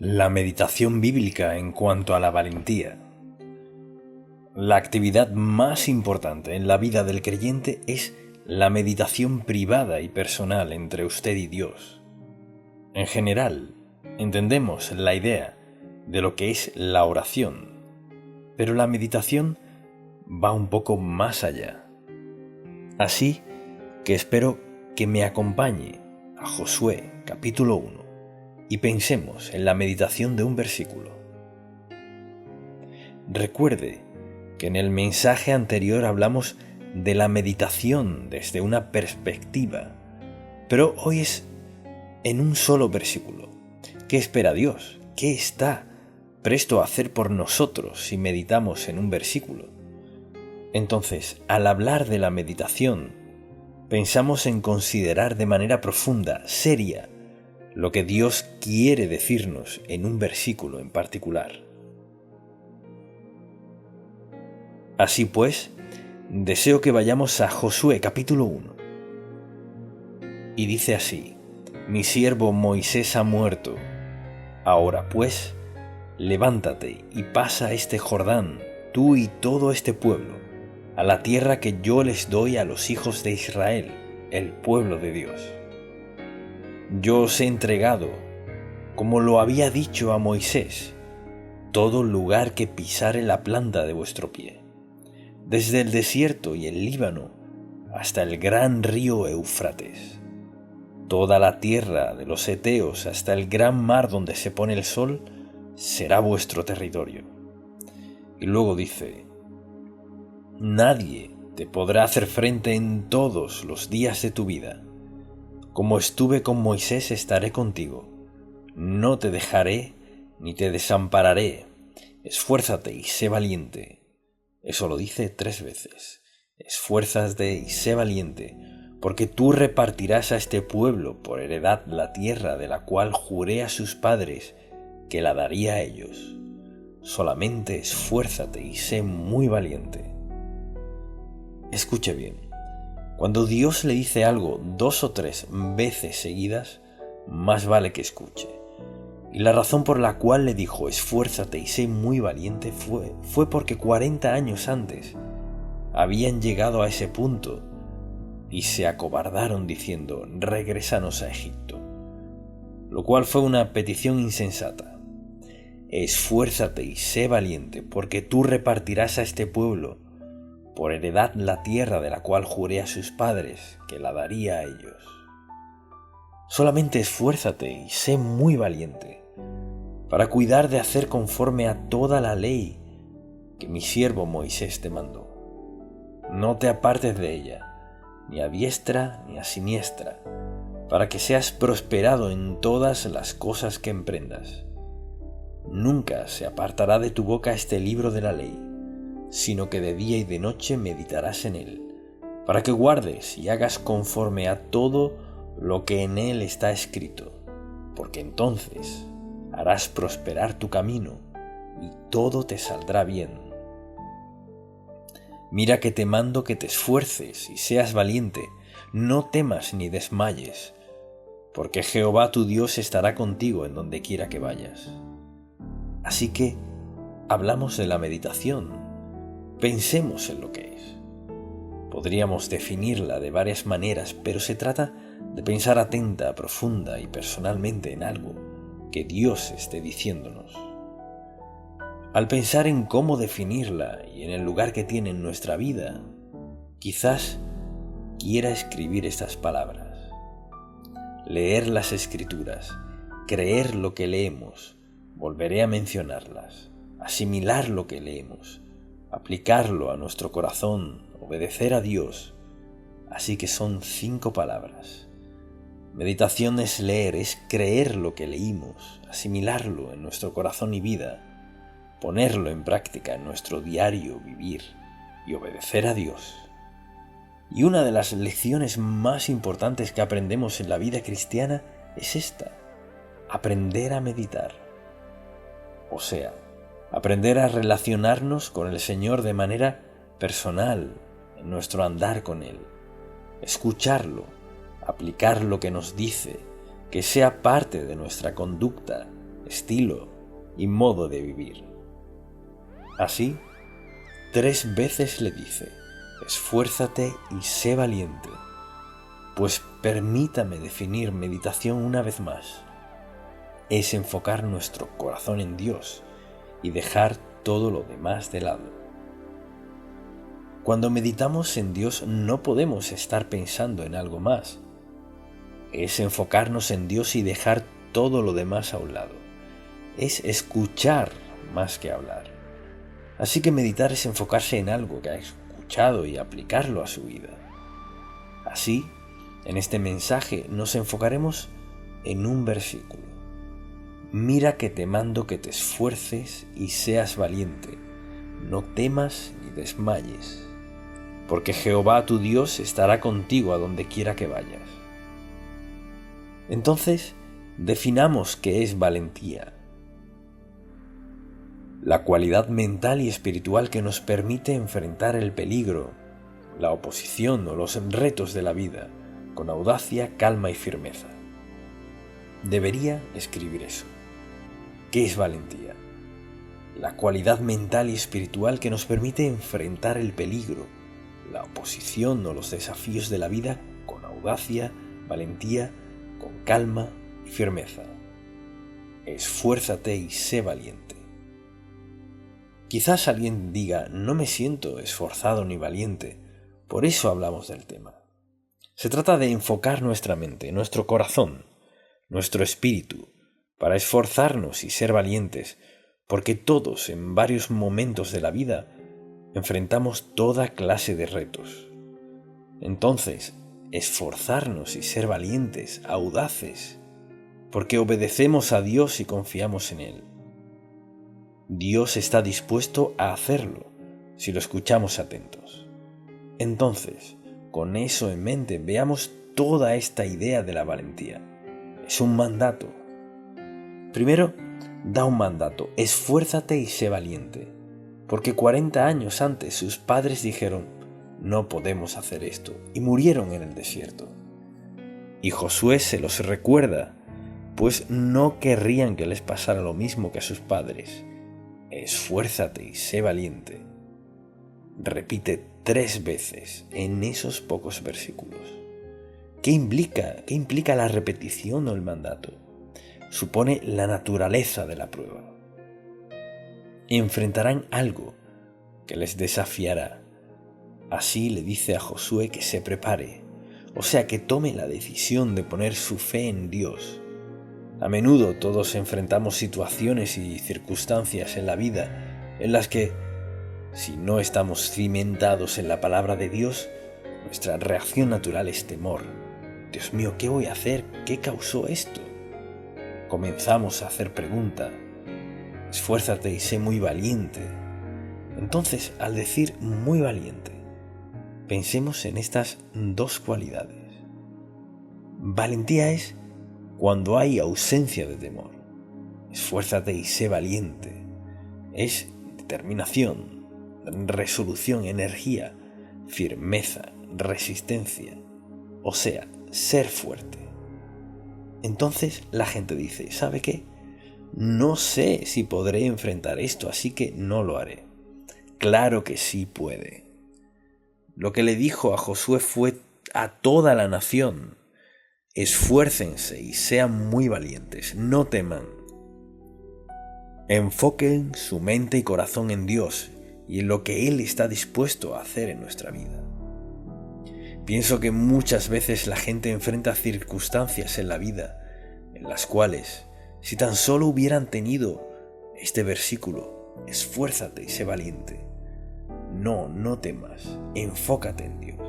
La meditación bíblica en cuanto a la valentía. La actividad más importante en la vida del creyente es la meditación privada y personal entre usted y Dios. En general, entendemos la idea de lo que es la oración, pero la meditación va un poco más allá. Así que espero que me acompañe a Josué capítulo 1 y pensemos en la meditación de un versículo. Recuerde que en el mensaje anterior hablamos de la meditación desde una perspectiva, pero hoy es en un solo versículo. ¿Qué espera Dios? ¿Qué está presto a hacer por nosotros si meditamos en un versículo? Entonces, al hablar de la meditación, pensamos en considerar de manera profunda, seria, lo que Dios quiere decirnos en un versículo en particular. Así pues, deseo que vayamos a Josué capítulo 1. Y dice así: Mi siervo Moisés ha muerto. Ahora pues, levántate y pasa este Jordán, tú y todo este pueblo, a la tierra que yo les doy a los hijos de Israel, el pueblo de Dios. Yo os he entregado, como lo había dicho a Moisés, todo lugar que pisare la planta de vuestro pie, desde el desierto y el Líbano hasta el gran río Éufrates, toda la tierra de los heteos hasta el gran mar donde se pone el sol, será vuestro territorio. Y luego dice: Nadie te podrá hacer frente en todos los días de tu vida. Como estuve con Moisés, estaré contigo. No te dejaré ni te desampararé. Esfuérzate y sé valiente. Eso lo dice 3 veces. Esfuérzate y sé valiente, porque tú repartirás a este pueblo por heredad la tierra de la cual juré a sus padres que la daría a ellos. Solamente esfuérzate y sé muy valiente. Escuche bien. Cuando Dios le dice algo 2 o 3 veces seguidas, más vale que escuche. Y la razón por la cual le dijo esfuérzate y sé muy valiente fue porque 40 años antes habían llegado a ese punto y se acobardaron diciendo regrésanos a Egipto, lo cual fue una petición insensata. Esfuérzate y sé valiente, porque tú repartirás a este pueblo por heredad la tierra de la cual juré a sus padres que la daría a ellos. Solamente esfuérzate y sé muy valiente, para cuidar de hacer conforme a toda la ley que mi siervo Moisés te mandó. No te apartes de ella, ni a diestra ni a siniestra, para que seas prosperado en todas las cosas que emprendas. Nunca se apartará de tu boca este libro de la ley, sino que de día y de noche meditarás en él, para que guardes y hagas conforme a todo lo que en él está escrito, porque entonces harás prosperar tu camino y todo te saldrá bien. Mira que te mando que te esfuerces y seas valiente, no temas ni desmayes, porque Jehová tu Dios estará contigo en donde quiera que vayas. Así que hablamos de la meditación. Pensemos en lo que es. Podríamos definirla de varias maneras, pero se trata de pensar atenta, profunda y personalmente en algo que Dios esté diciéndonos. Al pensar en cómo definirla y en el lugar que tiene en nuestra vida, quizás quiera escribir estas palabras. Leer las Escrituras, creer lo que leemos, volveré a mencionarlas, asimilar lo que leemos, aplicarlo a nuestro corazón, obedecer a Dios. Así que son 5 palabras. Meditación es leer, es creer lo que leímos, asimilarlo en nuestro corazón y vida, ponerlo en práctica en nuestro diario vivir y obedecer a Dios. Y una de las lecciones más importantes que aprendemos en la vida cristiana es esta: aprender a meditar. O sea, aprender a relacionarnos con el Señor de manera personal en nuestro andar con Él, escucharlo, aplicar lo que nos dice, que sea parte de nuestra conducta, estilo y modo de vivir. Así, 3 veces le dice: esfuérzate y sé valiente. Pues permítame definir meditación una vez más. Es enfocar nuestro corazón en Dios y dejar todo lo demás de lado. Cuando meditamos en Dios no podemos estar pensando en algo más. Es enfocarnos en Dios y dejar todo lo demás a un lado. Es escuchar más que hablar. Así que meditar es enfocarse en algo que ha escuchado y aplicarlo a su vida. Así, en este mensaje nos enfocaremos en un versículo. Mira que te mando que te esfuerces y seas valiente. No temas ni desmayes, porque Jehová tu Dios estará contigo a donde quiera que vayas. Entonces, definamos qué es valentía. La cualidad mental y espiritual que nos permite enfrentar el peligro, la oposición o los retos de la vida con audacia, calma y firmeza. Debería escribir eso. ¿Qué es valentía? La cualidad mental y espiritual que nos permite enfrentar el peligro, la oposición o los desafíos de la vida con audacia, valentía, con calma y firmeza. Esfuérzate y sé valiente. Quizás alguien diga: no me siento esforzado ni valiente, por eso hablamos del tema. Se trata de enfocar nuestra mente, nuestro corazón, nuestro espíritu, para esforzarnos y ser valientes, porque todos en varios momentos de la vida enfrentamos toda clase de retos. Entonces, esforzarnos y ser valientes, audaces, porque obedecemos a Dios y confiamos en Él. Dios está dispuesto a hacerlo si lo escuchamos atentos. Entonces, con eso en mente, veamos toda esta idea de la valentía. Es un mandato. Primero, da un mandato: esfuérzate y sé valiente, porque 40 años antes sus padres dijeron: no podemos hacer esto, y murieron en el desierto. Y Josué se los recuerda, pues no querrían que les pasara lo mismo que a sus padres. Esfuérzate y sé valiente. Repite 3 veces en esos pocos versículos. ¿Qué implica la repetición o el mandato? Supone la naturaleza de la prueba. Enfrentarán algo que les desafiará. Así le dice a Josué que se prepare, o sea, que tome la decisión de poner su fe en Dios. A menudo todos enfrentamos situaciones y circunstancias en la vida en las que, si no estamos cimentados en la palabra de Dios, nuestra reacción natural es temor. Dios mío, ¿qué voy a hacer? ¿Qué causó esto? Comenzamos a hacer preguntas. Esfuérzate y sé muy valiente. Entonces, al decir muy valiente, pensemos en estas 2 cualidades. Valentía es cuando hay ausencia de temor. Esfuérzate y sé valiente. Es determinación, resolución, energía, firmeza, resistencia, o sea, ser fuerte. Entonces la gente dice: ¿sabe qué? No sé si podré enfrentar esto, así que no lo haré. Claro que sí puede. Lo que le dijo a Josué fue a toda la nación: esfuércense y sean muy valientes, no teman. Enfoquen su mente y corazón en Dios y en lo que Él está dispuesto a hacer en nuestra vida. Pienso que muchas veces la gente enfrenta circunstancias en la vida en las cuales, si tan solo hubieran tenido este versículo: esfuérzate y sé valiente, no temas, enfócate en Dios.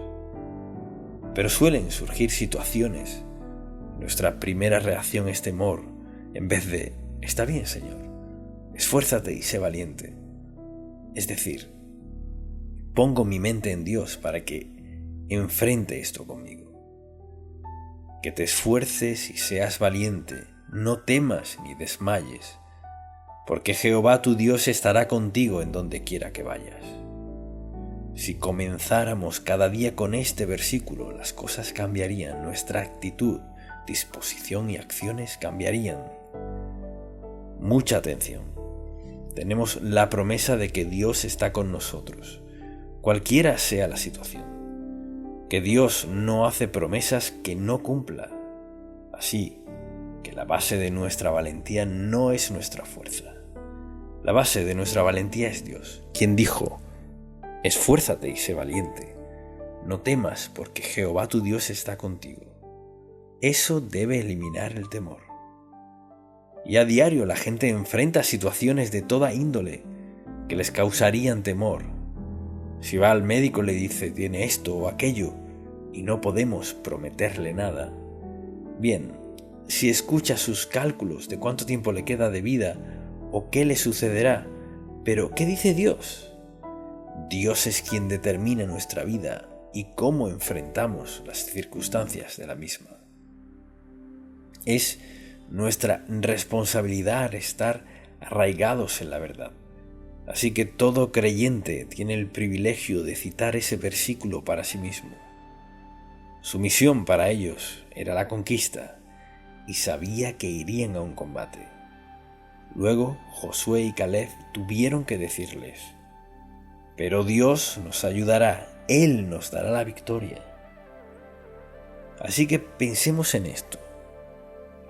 Pero suelen surgir situaciones. Nuestra primera reacción es temor, en vez de: está bien, Señor, esfuérzate y sé valiente. Es decir, pongo mi mente en Dios para que enfrente esto conmigo. Que te esfuerces y seas valiente, no temas ni desmayes, porque Jehová tu Dios estará contigo en donde quiera que vayas. Si comenzáramos cada día con este versículo, las cosas cambiarían, nuestra actitud, disposición y acciones cambiarían. Mucha atención. Tenemos la promesa de que Dios está con nosotros, cualquiera sea la situación. Que Dios no hace promesas que no cumpla. Así que la base de nuestra valentía no es nuestra fuerza. La base de nuestra valentía es Dios, quien dijo: esfuérzate y sé valiente. No temas, porque Jehová tu Dios está contigo. Eso debe eliminar el temor. Y a diario la gente enfrenta situaciones de toda índole que les causarían temor. Si va al médico le dice tiene esto o aquello y no podemos prometerle nada. Bien, si escucha sus cálculos de cuánto tiempo le queda de vida o qué le sucederá, pero ¿qué dice Dios? Dios es quien determina nuestra vida y cómo enfrentamos las circunstancias de la misma. Es nuestra responsabilidad estar arraigados en la verdad. Así que todo creyente tiene el privilegio de citar ese versículo para sí mismo. Su misión para ellos era la conquista y sabía que irían a un combate. Luego Josué y Caleb tuvieron que decirles: pero Dios nos ayudará, Él nos dará la victoria. Así que pensemos en esto.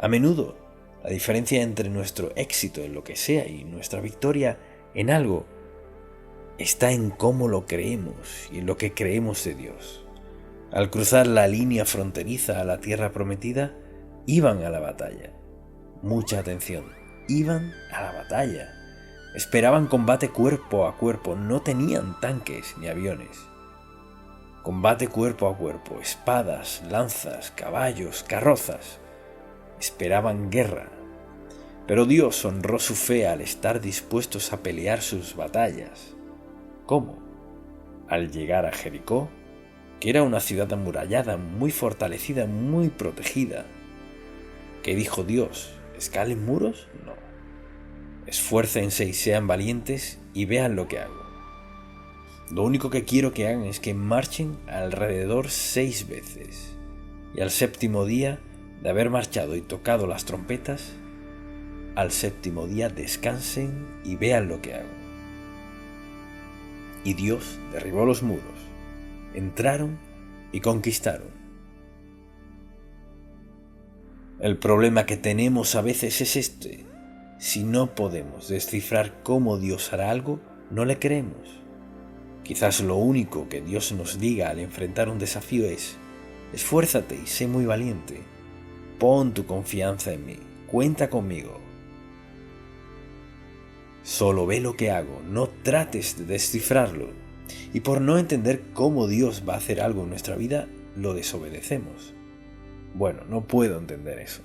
A menudo, la diferencia entre nuestro éxito en lo que sea y nuestra victoria en algo está en cómo lo creemos y en lo que creemos de Dios. Al cruzar la línea fronteriza a la tierra prometida, iban a la batalla. Mucha atención, iban a la batalla. Esperaban combate cuerpo a cuerpo, no tenían tanques ni aviones. Combate cuerpo a cuerpo, espadas, lanzas, caballos, carrozas. Esperaban guerra, pero Dios honró su fe al estar dispuestos a pelear sus batallas. ¿Cómo? Al llegar a Jericó, que era una ciudad amurallada, muy fortalecida, muy protegida. ¿Qué dijo Dios? ¿Escalen muros? No. Esfuércense y sean valientes y vean lo que hago. Lo único que quiero que hagan es que marchen alrededor 6 veces, y al séptimo día de haber marchado y tocado las trompetas, al séptimo día descansen y vean lo que hago. Y Dios derribó los muros, entraron y conquistaron. El problema que tenemos a veces es este: si no podemos descifrar cómo Dios hará algo, no le creemos. Quizás lo único que Dios nos diga al enfrentar un desafío es: esfuérzate y sé muy valiente. Pon tu confianza en mí, cuenta conmigo. Solo ve lo que hago, no trates de descifrarlo. Y por no entender cómo Dios va a hacer algo en nuestra vida, lo desobedecemos. Bueno, no puedo entender eso.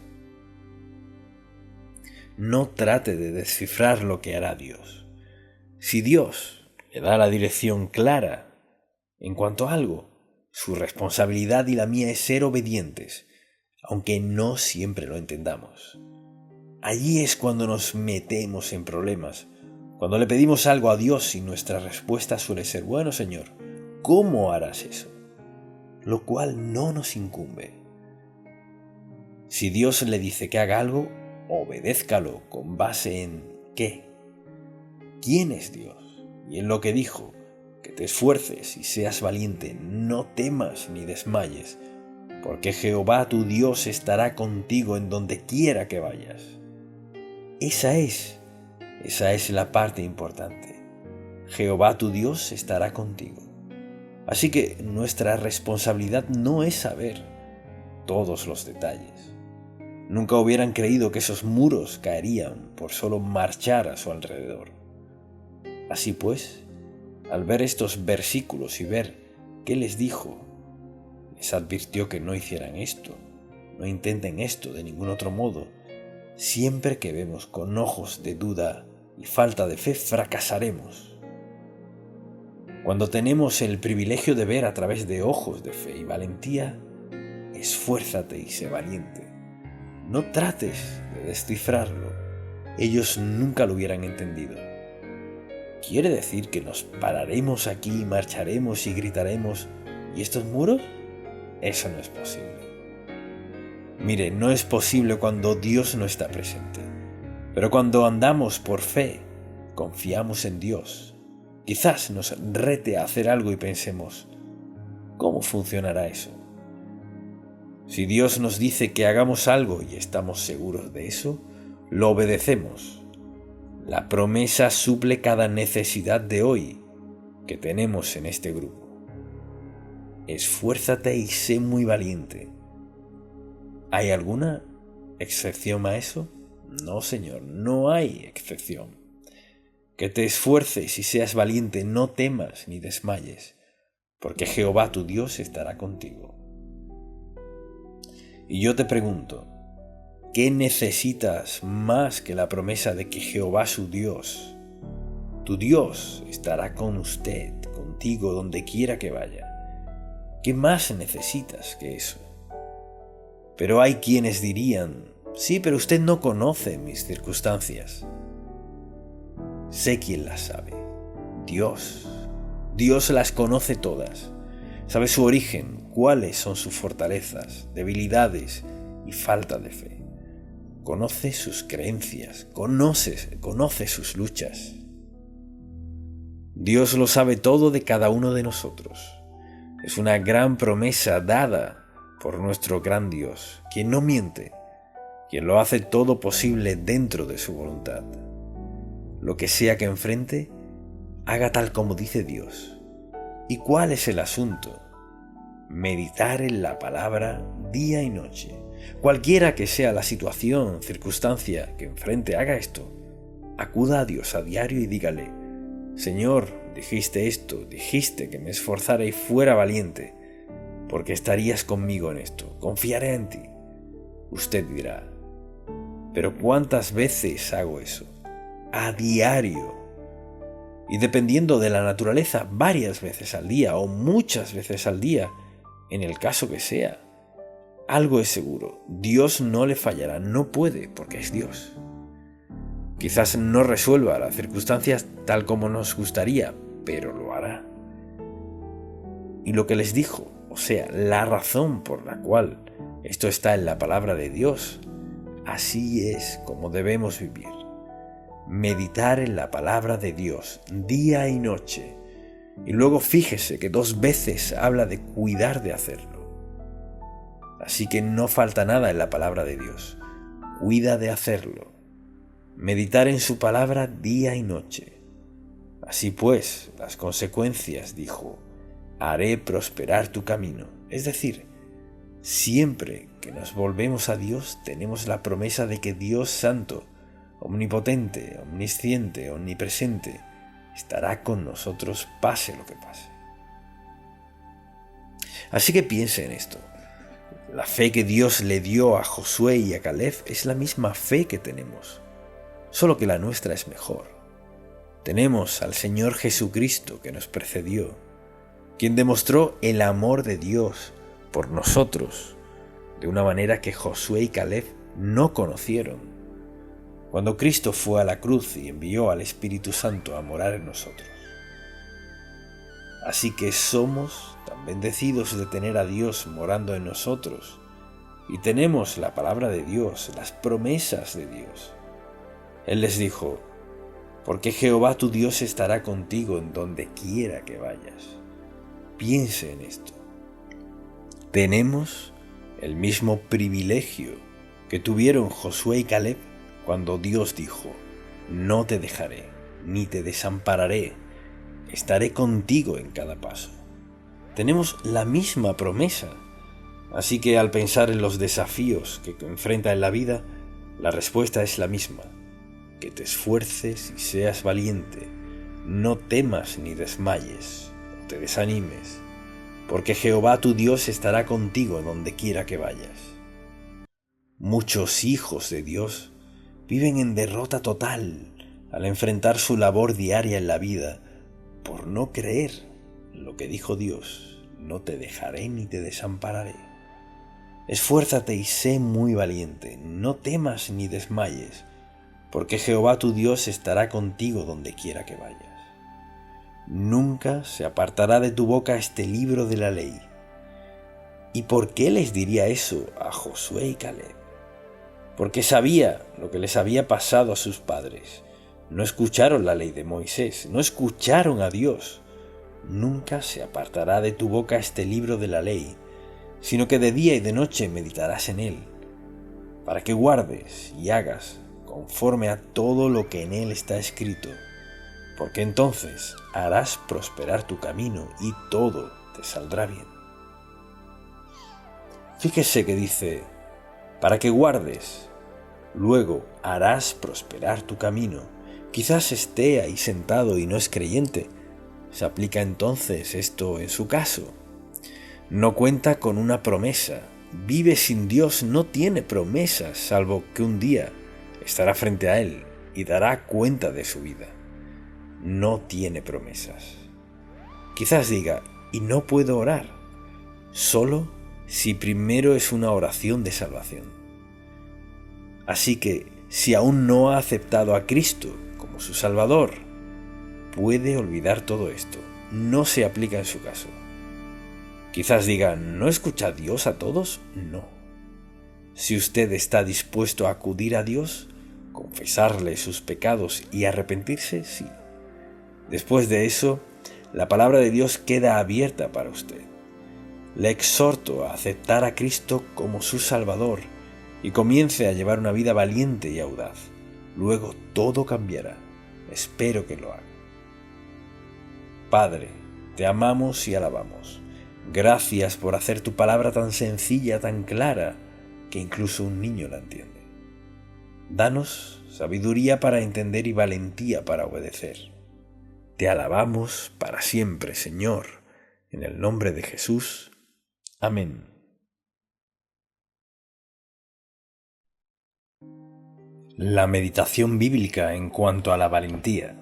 No trate de descifrar lo que hará Dios. Si Dios le da la dirección clara en cuanto a algo, su responsabilidad y la mía es ser obedientes, aunque no siempre lo entendamos. Allí es cuando nos metemos en problemas, cuando le pedimos algo a Dios y nuestra respuesta suele ser: bueno, Señor, ¿cómo harás eso? Lo cual no nos incumbe. Si Dios le dice que haga algo, obedézcalo con base en ¿qué? ¿Quién es Dios? Y en lo que dijo: que te esfuerces y seas valiente, no temas ni desmayes, porque Jehová tu Dios estará contigo en donde quiera que vayas. Esa es la parte importante. Jehová tu Dios estará contigo. Así que nuestra responsabilidad no es saber todos los detalles. Nunca hubieran creído que esos muros caerían por solo marchar a su alrededor. Así pues, al ver estos versículos y ver qué les dijo, les advirtió que no hicieran esto, no intenten esto de ningún otro modo. Siempre que vemos con ojos de duda y falta de fe, fracasaremos. Cuando tenemos el privilegio de ver a través de ojos de fe y valentía, esfuérzate y sé valiente. No trates de descifrarlo, ellos nunca lo hubieran entendido. ¿Quiere decir que nos pararemos aquí, marcharemos y gritaremos ¿y estos muros? Eso no es posible. Mire, no es posible cuando Dios no está presente. Pero cuando andamos por fe, confiamos en Dios. Quizás nos rete a hacer algo y pensemos, ¿cómo funcionará eso? Si Dios nos dice que hagamos algo y estamos seguros de eso, lo obedecemos. La promesa suple cada necesidad de hoy que tenemos en este grupo. Esfuérzate y sé muy valiente. ¿Hay alguna excepción a eso? No, Señor, no hay excepción. Que te esfuerces y seas valiente, no temas ni desmayes, porque Jehová tu Dios estará contigo. Y yo te pregunto, ¿qué necesitas más que la promesa de que Jehová su Dios, tu Dios, estará con usted, contigo, donde quiera que vaya? ¿Qué más necesitas que eso? Pero hay quienes dirían, sí, pero usted no conoce mis circunstancias. Sé quién las sabe. Dios. Dios las conoce todas. Sabe su origen, cuáles son sus fortalezas, debilidades y falta de fe. Conoce sus creencias, conoce sus luchas. Dios lo sabe todo de cada uno de nosotros. Es una gran promesa dada por nuestro gran Dios, quien no miente, quien lo hace todo posible dentro de su voluntad. Lo que sea que enfrente, haga tal como dice Dios. ¿Y cuál es el asunto? Meditar en la palabra día y noche. Cualquiera que sea la situación, circunstancia que enfrente, haga esto. Acuda a Dios a diario y dígale, Señor, dijiste esto, dijiste que me esforzara y fuera valiente, porque estarías conmigo en esto, confiaré en ti. Usted dirá, ¿pero cuántas veces hago eso? A diario. Y dependiendo de la naturaleza, varias veces al día o muchas veces al día, en el caso que sea. Algo es seguro, Dios no le fallará, no puede, porque es Dios. Quizás no resuelva las circunstancias tal como nos gustaría, pero lo hará. Y lo que les dijo, o sea, la razón por la cual esto está en la palabra de Dios, así es como debemos vivir. Meditar en la palabra de Dios día y noche. Y luego fíjese que 2 veces habla de cuidar de hacerlo. Así que no falta nada en la palabra de Dios. Cuida de hacerlo. Meditar en su palabra día y noche. Así pues, las consecuencias, dijo, haré prosperar tu camino. Es decir, siempre que nos volvemos a Dios tenemos la promesa de que Dios Santo, omnipotente, omnisciente, omnipresente, estará con nosotros pase lo que pase. Así que piense en esto. La fe que Dios le dio a Josué y a Caleb es la misma fe que tenemos, solo que la nuestra es mejor. Tenemos al Señor Jesucristo que nos precedió, quien demostró el amor de Dios por nosotros de una manera que Josué y Caleb no conocieron. Cuando Cristo fue a la cruz y envió al Espíritu Santo a morar en nosotros. Así que somos tan bendecidos de tener a Dios morando en nosotros y tenemos la palabra de Dios, las promesas de Dios. Él les dijo, porque Jehová tu Dios estará contigo en donde quiera que vayas. Piense en esto. Tenemos el mismo privilegio que tuvieron Josué y Caleb cuando Dios dijo, no te dejaré, ni te desampararé, estaré contigo en cada paso. Tenemos la misma promesa, así que al pensar en los desafíos que enfrenta en la vida, la respuesta es la misma, que te esfuerces y seas valiente, no temas ni desmayes, o te desanimes, porque Jehová tu Dios estará contigo donde quiera que vayas. Muchos hijos de Dios viven en derrota total al enfrentar su labor diaria en la vida por no creer lo que dijo Dios, no te dejaré ni te desampararé. Esfuérzate y sé muy valiente, no temas ni desmayes, porque Jehová tu Dios estará contigo donde quiera que vayas. Nunca se apartará de tu boca este libro de la ley. ¿Y por qué les diría eso a Josué y Caleb? porque sabía lo que les había pasado a sus padres. No escucharon la ley de Moisés, no escucharon a Dios. Nunca se apartará de tu boca este libro de la ley, sino que de día y de noche meditarás en él, para que guardes y hagas conforme a todo lo que en él está escrito, porque entonces harás prosperar tu camino y todo te saldrá bien. Fíjese que dice, para que guardes, luego harás prosperar tu camino. Quizás esté ahí sentado y no es creyente. ¿Se aplica entonces esto en su caso? No cuenta con una promesa. Vive sin Dios, no tiene promesas, salvo que un día estará frente a Él y dará cuenta de su vida. No tiene promesas. Quizás diga, y no puedo orar, solo si primero es una oración de salvación. Así que, si aún no ha aceptado a Cristo como su Salvador, puede olvidar todo esto. No se aplica en su caso. Quizás diga, ¿no escucha Dios a todos? No. Si usted está dispuesto a acudir a Dios, confesarle sus pecados y arrepentirse, sí. Después de eso, la palabra de Dios queda abierta para usted. Le exhorto a aceptar a Cristo como su Salvador y comience a llevar una vida valiente y audaz. Luego todo cambiará. Espero que lo haga. Padre, te amamos y alabamos. Gracias por hacer tu palabra tan sencilla, tan clara, que incluso un niño la entiende. Danos sabiduría para entender y valentía para obedecer. Te alabamos para siempre, Señor, en el nombre de Jesús. Amén. La meditación bíblica en cuanto a la valentía.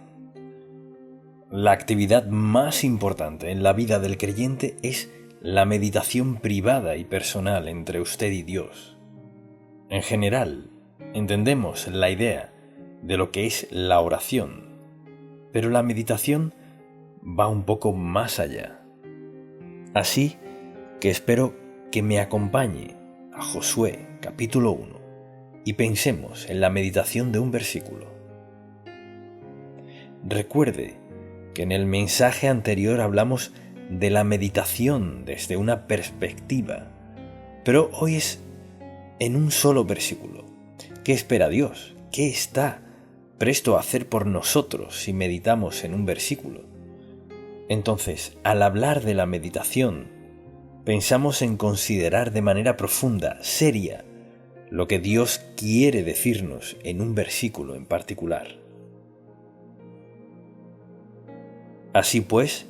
La actividad más importante en la vida del creyente es la meditación privada y personal entre usted y Dios. En general, entendemos la idea de lo que es la oración, pero la meditación va un poco más allá. Así que espero que me acompañe a Josué capítulo 1 y pensemos en la meditación de un versículo. Recuerde que en el mensaje anterior hablamos de la meditación desde una perspectiva, pero hoy es en un solo versículo. ¿Qué espera Dios? ¿Qué está presto a hacer por nosotros si meditamos en un versículo? Entonces, al hablar de la meditación, pensamos en considerar de manera profunda, seria, lo que Dios quiere decirnos en un versículo en particular. Así pues,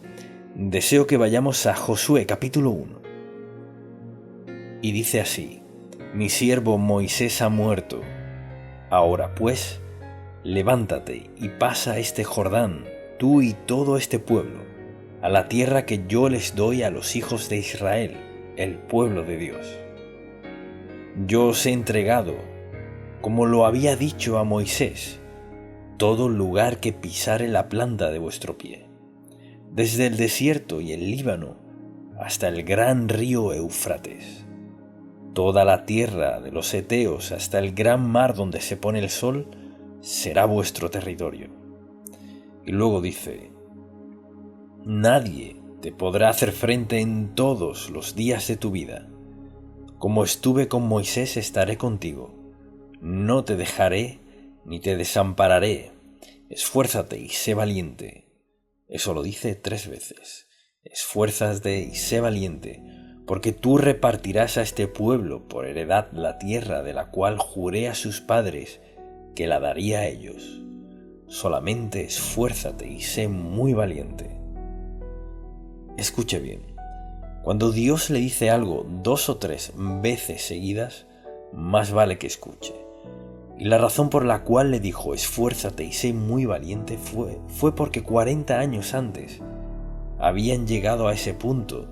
deseo que vayamos a Josué capítulo 1. Y dice así, mi siervo Moisés ha muerto. Ahora pues, levántate y pasa este Jordán, tú y todo este pueblo, a la tierra que yo les doy a los hijos de Israel, el pueblo de Dios. Yo os he entregado, como lo había dicho a Moisés, todo lugar que pisare la planta de vuestro pie, desde el desierto y el Líbano hasta el gran río Éufrates, toda la tierra de los heteos hasta el gran mar donde se pone el sol, será vuestro territorio. Y luego dice, nadie te podrá hacer frente en todos los días de tu vida. Como estuve con Moisés, estaré contigo. No te dejaré ni te desampararé. Esfuérzate y sé valiente. Eso lo dice 3 veces. Esfuérzate y sé valiente, porque tú repartirás a este pueblo por heredad la tierra de la cual juré a sus padres que la daría a ellos. Solamente esfuérzate y sé muy valiente. Escuche bien. Cuando Dios le dice algo 2 o 3 veces seguidas, más vale que escuche. Y la razón por la cual le dijo esfuérzate y sé muy valiente fue porque 40 años antes habían llegado a ese punto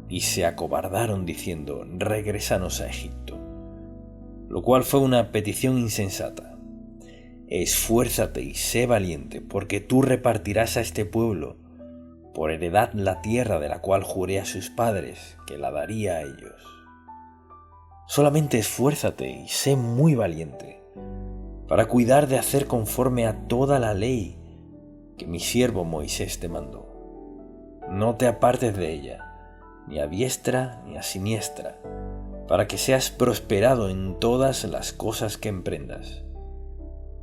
y se acobardaron diciendo regrésanos a Egipto, lo cual fue una petición insensata. Esfuérzate y sé valiente, porque tú repartirás a este pueblo por heredad la tierra de la cual juré a sus padres que la daría a ellos. Solamente esfuérzate y sé muy valiente para cuidar de hacer conforme a toda la ley que mi siervo Moisés te mandó. No te apartes de ella, ni a diestra ni a siniestra, para que seas prosperado en todas las cosas que emprendas.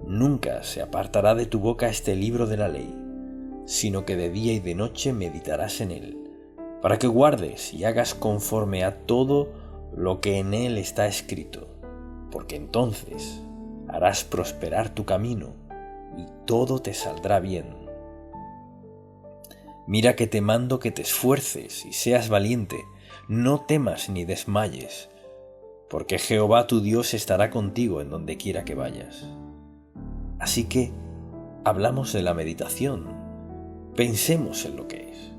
Nunca se apartará de tu boca este libro de la ley, sino que de día y de noche meditarás en él, para que guardes y hagas conforme a todo lo que en él está escrito, porque entonces harás prosperar tu camino y todo te saldrá bien. Mira que te mando que te esfuerces y seas valiente, no temas ni desmayes, porque Jehová tu Dios estará contigo en donde quiera que vayas. Así que hablamos de la meditación, pensemos en lo que es.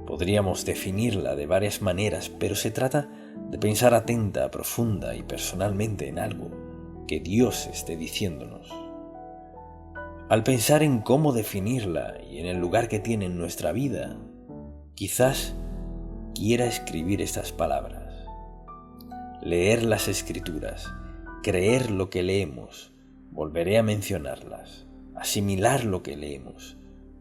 Podríamos definirla de varias maneras, pero se trata de pensar atenta, profunda y personalmente en algo que Dios esté diciéndonos. Al pensar en cómo definirla y en el lugar que tiene en nuestra vida, quizás quiera escribir estas palabras. Leer las Escrituras, creer lo que leemos, volveré a mencionarlas, asimilar lo que leemos,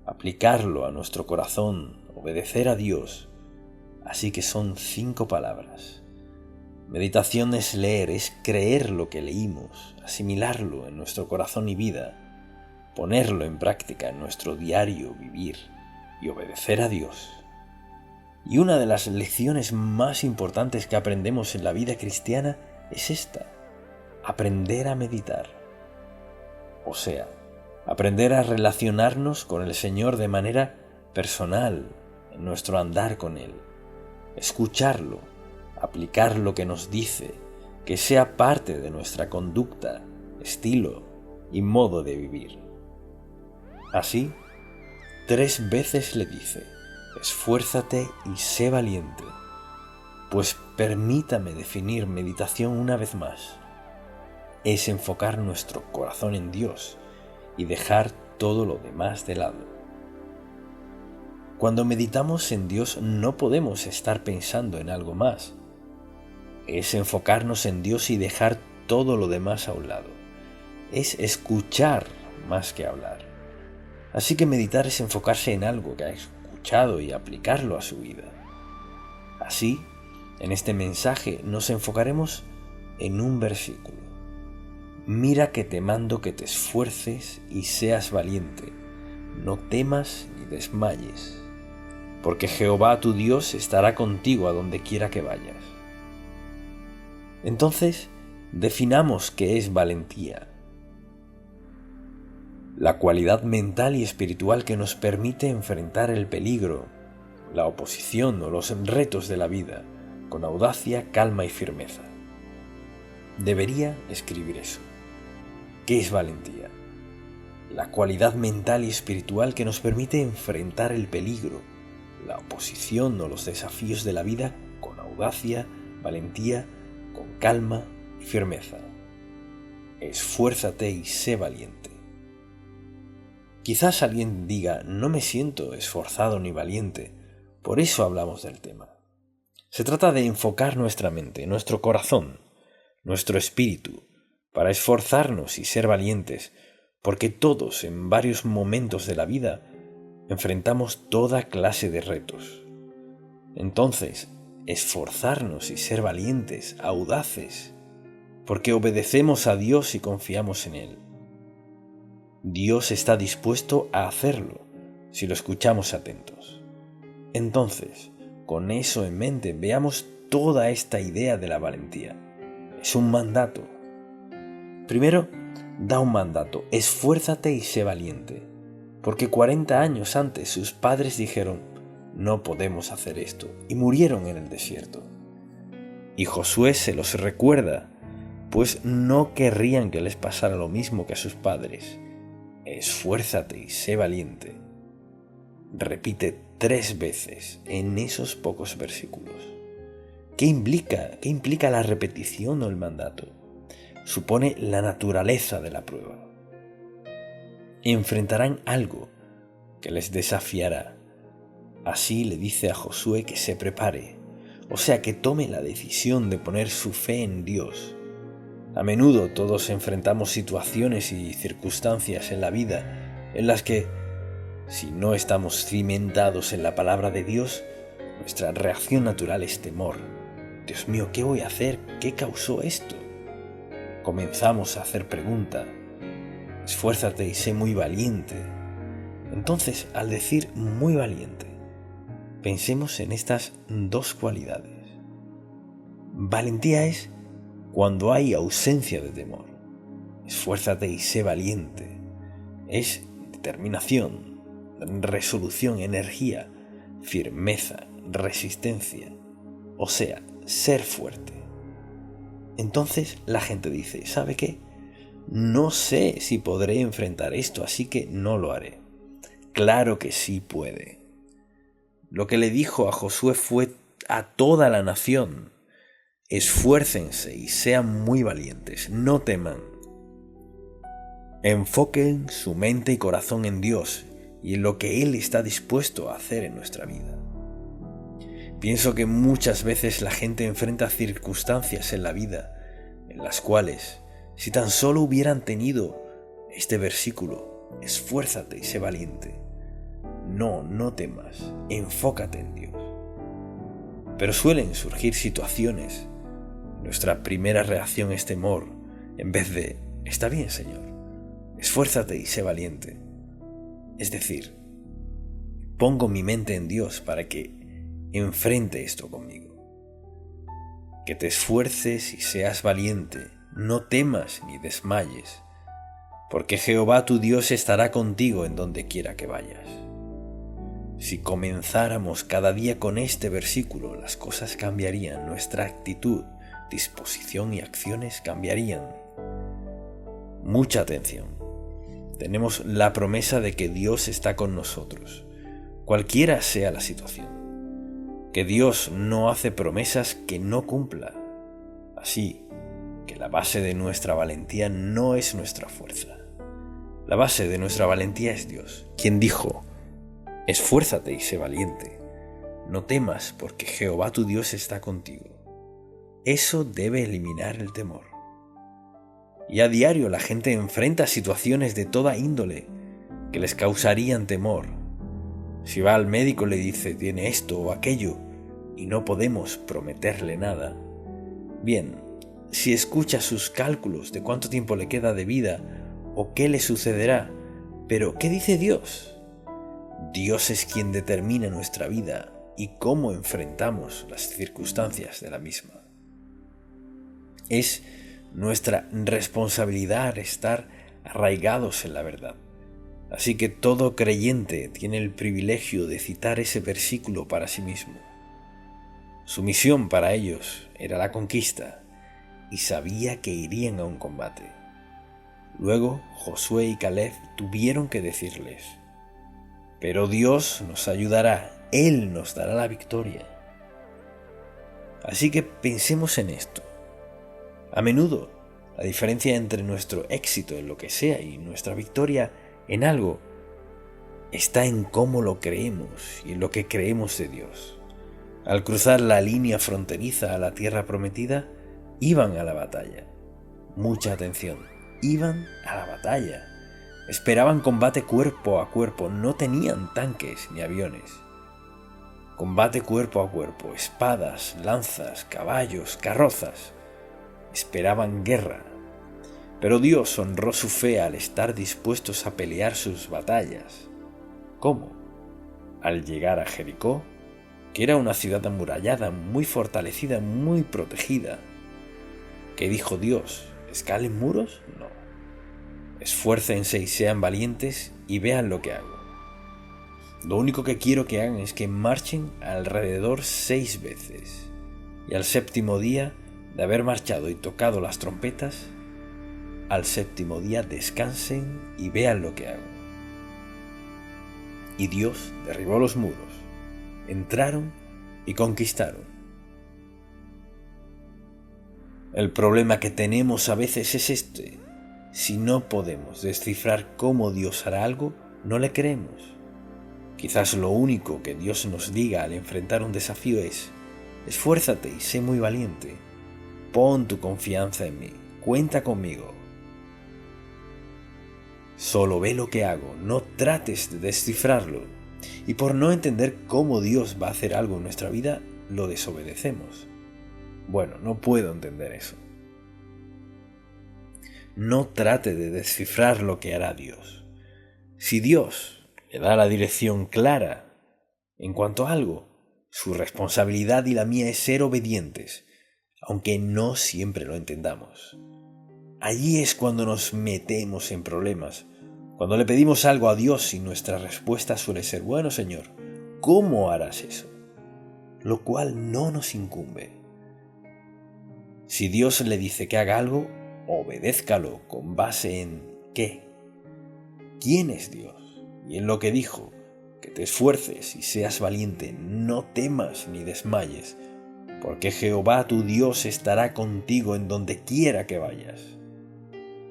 aplicarlo a nuestro corazón, obedecer a Dios. Así que son 5 palabras. Meditación es leer, es creer lo que leímos, asimilarlo en nuestro corazón y vida, ponerlo en práctica en nuestro diario vivir y obedecer a Dios. Y una de las lecciones más importantes que aprendemos en la vida cristiana es esta: aprender a meditar. O sea, aprender a relacionarnos con el Señor de manera personal, en nuestro andar con Él. Escucharlo, aplicar lo que nos dice, que sea parte de nuestra conducta, estilo y modo de vivir. Así, 3 veces le dice: esfuérzate y sé valiente. Pues permítame definir meditación una vez más. Es enfocar nuestro corazón en Dios y dejar todo lo demás de lado. Cuando meditamos en Dios no podemos estar pensando en algo más. Es enfocarnos en Dios y dejar todo lo demás a un lado. Es escuchar más que hablar. Así que meditar es enfocarse en algo que ha escuchado y aplicarlo a su vida. Así, en este mensaje nos enfocaremos en un versículo. Mira que te mando que te esfuerces y seas valiente, no temas ni desmayes, porque Jehová tu Dios estará contigo a donde quiera que vayas. Entonces, definamos qué es valentía. La cualidad mental y espiritual que nos permite enfrentar el peligro, la oposición o los retos de la vida con audacia, calma y firmeza. Debería escribir eso. ¿Qué es valentía? La cualidad mental y espiritual que nos permite enfrentar el peligro, la oposición o los desafíos de la vida con audacia, valentía, con calma y firmeza. Esfuérzate y sé valiente. Quizás alguien diga: no me siento esforzado ni valiente, por eso hablamos del tema. Se trata de enfocar nuestra mente, nuestro corazón, nuestro espíritu, para esforzarnos y ser valientes, porque todos en varios momentos de la vida enfrentamos toda clase de retos. Entonces, esforzarnos y ser valientes, audaces, porque obedecemos a Dios y confiamos en Él. Dios está dispuesto a hacerlo si lo escuchamos atentos. Entonces, con eso en mente, veamos toda esta idea de la valentía. Es un mandato. Primero, da un mandato: esfuérzate y sé valiente, porque 40 años antes sus padres dijeron: no podemos hacer esto, y murieron en el desierto. Y Josué se los recuerda, pues no querrían que les pasara lo mismo que a sus padres. Esfuérzate y sé valiente. Repite 3 veces en esos pocos versículos. ¿Qué implica la repetición o el mandato? Supone la naturaleza de la prueba. Enfrentarán algo que les desafiará. Así le dice a Josué que se prepare. o sea, que tome la decisión de poner su fe en Dios. A menudo todos enfrentamos situaciones y circunstancias en la vida en las que, si no estamos cimentados en la palabra de Dios, nuestra reacción natural es temor. Dios mío, ¿qué voy a hacer? ¿Qué causó esto? Comenzamos a hacer preguntas. Esfuérzate y sé muy valiente. Entonces, al decir muy valiente, pensemos en estas dos cualidades. Valentía es cuando hay ausencia de temor. Esfuérzate y sé valiente. Es determinación, resolución, energía, firmeza, resistencia. O sea, ser fuerte. Entonces la gente dice, ¿sabe qué? No sé si podré enfrentar esto, así que no lo haré. Claro que sí puede. Lo que le dijo a Josué fue a toda la nación: esfuércense y sean muy valientes, no teman. Enfoquen su mente y corazón en Dios y en lo que Él está dispuesto a hacer en nuestra vida. Pienso que muchas veces la gente enfrenta circunstancias en la vida en las cuales, si tan solo hubieran tenido este versículo, esfuérzate y sé valiente. No temas, enfócate en Dios. Pero suelen surgir situaciones. Nuestra primera reacción es temor, en vez de, está bien, Señor, esfuérzate y sé valiente. Es decir, pongo mi mente en Dios para que enfrente esto conmigo. Que te esfuerces y seas valiente, no temas ni desmayes, porque Jehová tu Dios estará contigo en donde quiera que vayas. Si comenzáramos cada día con este versículo, las cosas cambiarían, nuestra actitud, disposición y acciones cambiarían. Mucha atención. Tenemos la promesa de que Dios está con nosotros, cualquiera sea la situación. Que Dios no hace promesas que no cumpla. Así que la base de nuestra valentía no es nuestra fuerza. La base de nuestra valentía es Dios, quien dijo, esfuérzate y sé valiente. No temas, porque Jehová tu Dios está contigo. Eso debe eliminar el temor. Y a diario la gente enfrenta situaciones de toda índole que les causarían temor. Si va al médico le dice tiene esto o aquello y no podemos prometerle nada. Bien, si escucha sus cálculos de cuánto tiempo le queda de vida o qué le sucederá, pero ¿qué dice Dios? Dios es quien determina nuestra vida y cómo enfrentamos las circunstancias de la misma. Es nuestra responsabilidad estar arraigados en la verdad. Así que todo creyente tiene el privilegio de citar ese versículo para sí mismo. Su misión para ellos era la conquista y sabía que irían a un combate. Luego Josué y Caleb tuvieron que decirles, pero Dios nos ayudará, Él nos dará la victoria. Así que pensemos en esto. A menudo, la diferencia entre nuestro éxito en lo que sea y nuestra victoria en algo está en cómo lo creemos y en lo que creemos de Dios. Al cruzar la línea fronteriza a la tierra prometida, iban a la batalla. Mucha atención, iban a la batalla. Esperaban combate cuerpo a cuerpo, no tenían tanques ni aviones. Combate cuerpo a cuerpo, espadas, lanzas, caballos, carrozas. Esperaban guerra. Pero Dios honró su fe al estar dispuestos a pelear sus batallas. ¿Cómo? Al llegar a Jericó, que era una ciudad amurallada, muy fortalecida, muy protegida. ¿Qué dijo Dios? ¿Escalen muros? No. Esfuércense y sean valientes y vean lo que hago. Lo único que quiero que hagan es que marchen alrededor 6 veces. Y al séptimo día, de haber marchado y tocado las trompetas, al séptimo día descansen y vean lo que hago. Y Dios derribó los muros, entraron y conquistaron. El problema que tenemos a veces es este. Si no podemos descifrar cómo Dios hará algo, no le creemos. Quizás lo único que Dios nos diga al enfrentar un desafío es, Esfuérzate y sé muy valiente. Pon tu confianza en mí. Cuenta conmigo. Solo ve lo que hago, no trates de descifrarlo. Y por no entender cómo Dios va a hacer algo en nuestra vida, lo desobedecemos. Bueno, no puedo entender eso. No trate de descifrar lo que hará Dios. Si Dios le da la dirección clara en cuanto a algo, su responsabilidad y la mía es ser obedientes, aunque no siempre lo entendamos. Allí es cuando nos metemos en problemas, cuando le pedimos algo a Dios y nuestra respuesta suele ser, bueno, Señor, ¿cómo harás eso? Lo cual no nos incumbe. Si Dios le dice que haga algo, obedézcalo con base en ¿qué? ¿Quién es Dios? Y en lo que dijo, que te esfuerces y seas valiente, no temas ni desmayes, porque Jehová tu Dios estará contigo en donde quiera que vayas.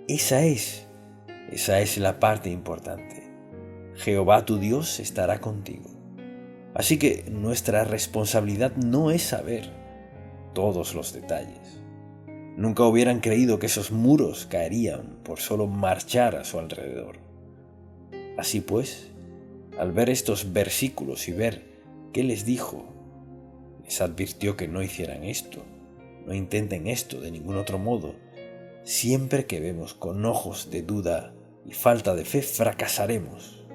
Esa es la parte importante. Jehová tu Dios estará contigo. Así que nuestra responsabilidad no es saber todos los detalles. Nunca hubieran creído que esos muros caerían por solo marchar a su alrededor. Así pues, al ver estos versículos y ver qué les dijo, les advirtió que no hicieran esto, no intenten esto de ningún otro modo. Siempre que vemos con ojos de duda y falta de fe, fracasaremos.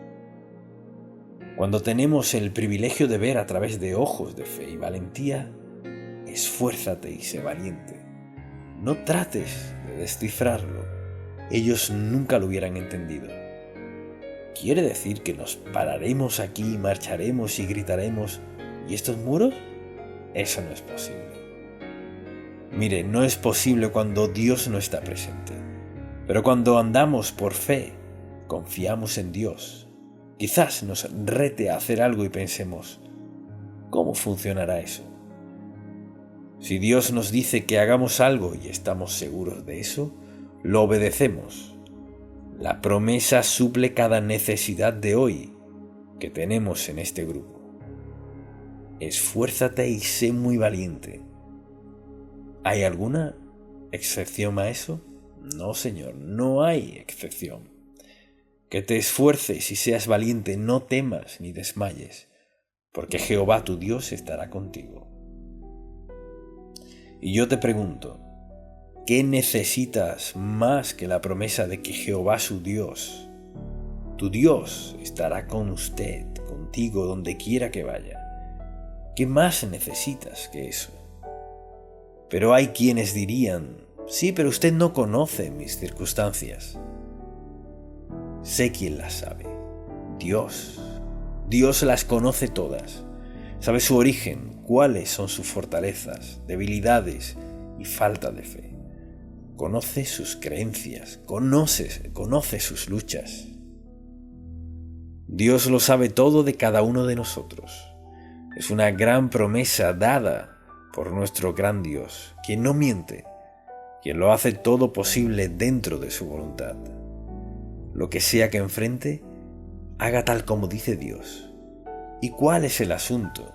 Cuando tenemos el privilegio de ver a través de ojos de fe y valentía, esfuérzate y sé valiente. No trates de descifrarlo. Ellos nunca lo hubieran entendido. ¿Quiere decir que nos pararemos aquí, marcharemos y gritaremos ¿y estos muros? Eso no es posible. Mire, no es posible cuando Dios no está presente. Pero cuando andamos por fe, confiamos en Dios. Quizás nos rete a hacer algo y pensemos, ¿cómo funcionará eso? Si Dios nos dice que hagamos algo y estamos seguros de eso, lo obedecemos. La promesa suple cada necesidad de hoy que tenemos en este grupo. Esfuérzate y sé muy valiente. ¿Hay alguna excepción a eso? No, Señor, no hay excepción. Que te esfuerces y seas valiente, no temas ni desmayes, porque Jehová tu Dios estará contigo. Y yo te pregunto, ¿qué necesitas más que la promesa de que Jehová su Dios, tu Dios, estará con usted, contigo, donde quiera que vaya? ¿Qué más necesitas que eso? Pero hay quienes dirían, sí, pero usted no conoce mis circunstancias. Sé quién las sabe. Dios. Dios las conoce todas. Sabe su origen, cuáles son sus fortalezas, debilidades y falta de fe. Conoce sus creencias, conoce sus luchas. Dios lo sabe todo de cada uno de nosotros. Es una gran promesa dada por nuestro gran Dios, quien no miente, quien lo hace todo posible dentro de su voluntad. Lo que sea que enfrente, haga tal como dice Dios. ¿Y cuál es el asunto?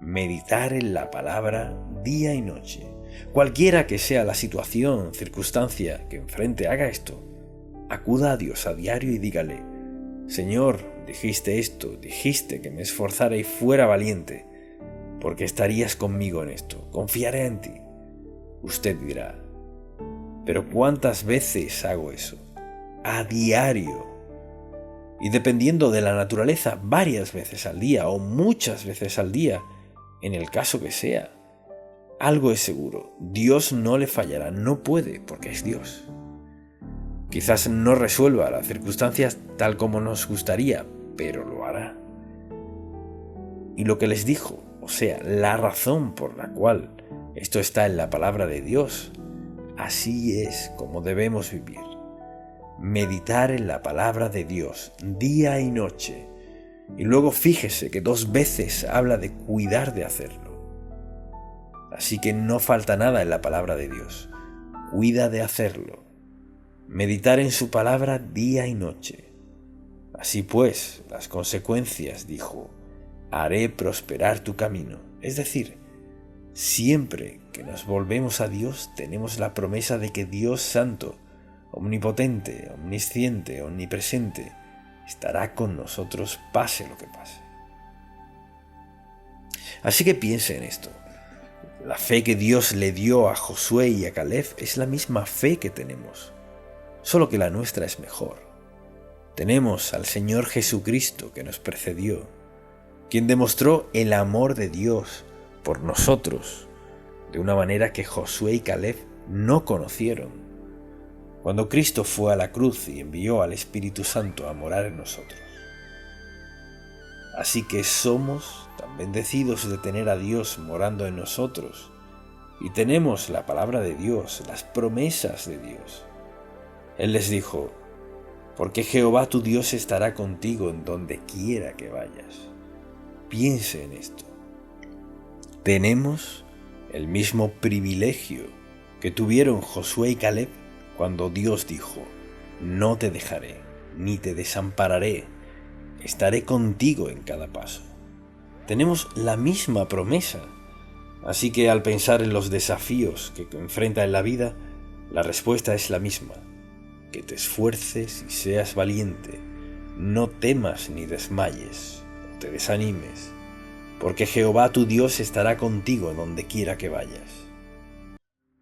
Meditar en la palabra día y noche. Cualquiera que sea la situación, circunstancia que enfrente, haga esto. Acuda a Dios a diario y dígale, Señor, dijiste esto, dijiste que me esforzara y fuera valiente, porque estarías conmigo en esto, confiaré en ti. Usted dirá, ¿pero cuántas veces hago eso? A diario. Y dependiendo de la naturaleza, varias veces al día o muchas veces al día, en el caso que sea. Algo es seguro, Dios no le fallará, no puede, porque es Dios. Quizás no resuelva las circunstancias tal como nos gustaría, pero lo hará. Y lo que les dijo, o sea, la razón por la cual esto está en la palabra de Dios, así es como debemos vivir. Meditar en la palabra de Dios día y noche. Y luego fíjese que 2 veces habla de cuidar de hacerlo. Así que no falta nada en la palabra de Dios. Cuida de hacerlo. Meditar en su palabra día y noche. Así pues, las consecuencias, dijo, haré prosperar tu camino. Es decir, Siempre que nos volvemos a Dios tenemos la promesa de que Dios Santo, omnipotente, omnisciente, omnipresente, estará con nosotros pase lo que pase. Así que piense en esto. La fe que Dios le dio a Josué y a Caleb es la misma fe que tenemos, solo que la nuestra es mejor. Tenemos al Señor Jesucristo que nos precedió, quien demostró el amor de Dios por nosotros de una manera que Josué y Caleb no conocieron, cuando Cristo fue a la cruz y envió al Espíritu Santo a morar en nosotros. Así que somos tan bendecidos de tener a Dios morando en nosotros y tenemos la palabra de Dios, las promesas de Dios. Él les dijo: porque Jehová tu Dios estará contigo en donde quiera que vayas. Piense en esto. Tenemos el mismo privilegio que tuvieron Josué y Caleb cuando Dios dijo: no te dejaré, ni te desampararé, estaré contigo en cada paso. Tenemos la misma promesa, así que al pensar en los desafíos que enfrenta en la vida, la respuesta es la misma: que te esfuerces y seas valiente, no temas ni desmayes, no te desanimes, porque Jehová tu Dios estará contigo donde quiera que vayas.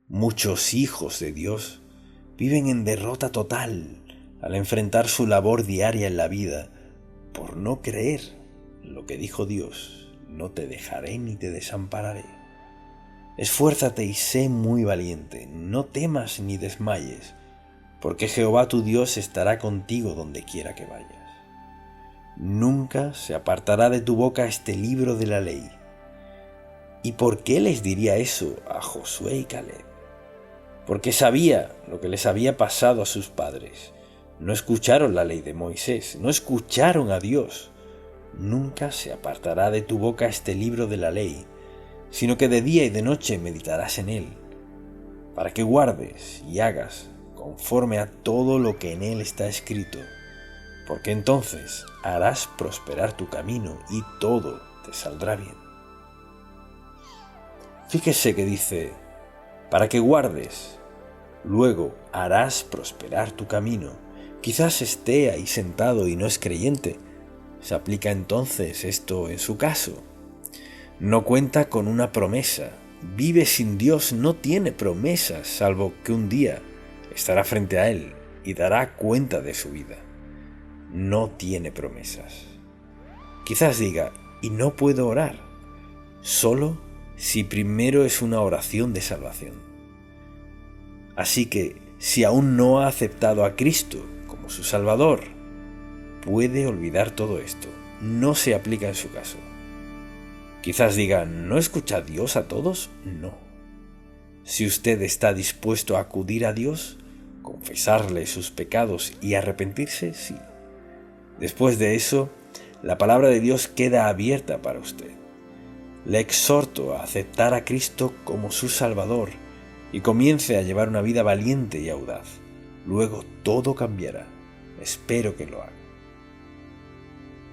Muchos hijos de Dios viven en derrota total al enfrentar su labor diaria en la vida por no creer lo que dijo Dios: no te dejaré ni te desampararé. Esfuérzate y sé muy valiente, no temas ni desmayes, porque Jehová tu Dios estará contigo donde quiera que vayas. Nunca se apartará de tu boca este libro de la ley. ¿Y por qué les diría eso a Josué y Caleb? Porque sabía lo que les había pasado a sus padres. No escucharon la ley de Moisés, no escucharon a Dios. Nunca se apartará de tu boca este libro de la ley, sino que de día y de noche meditarás en él, para que guardes y hagas conforme a todo lo que en él está escrito, porque entonces harás prosperar tu camino y todo te saldrá bien. Fíjese que dice: para que guardes, luego harás prosperar tu camino. Quizás esté ahí sentado y no es creyente. ¿Se aplica entonces esto en su caso? No cuenta con una promesa. Vive sin Dios, no tiene promesas, salvo que un día estará frente a Él y dará cuenta de su vida. No tiene promesas. Quizás diga: y no puedo orar. Solo si primero es una oración de salvación. Así que, si aún no ha aceptado a Cristo como su Salvador, puede olvidar todo esto. No se aplica en su caso. Quizás diga: ¿no escucha Dios a todos? No. Si usted está dispuesto a acudir a Dios, confesarle sus pecados y arrepentirse, sí. Después de eso, la palabra de Dios queda abierta para usted. Le exhorto a aceptar a Cristo como su Salvador y comience a llevar una vida valiente y audaz. Luego todo cambiará. Espero que lo haga.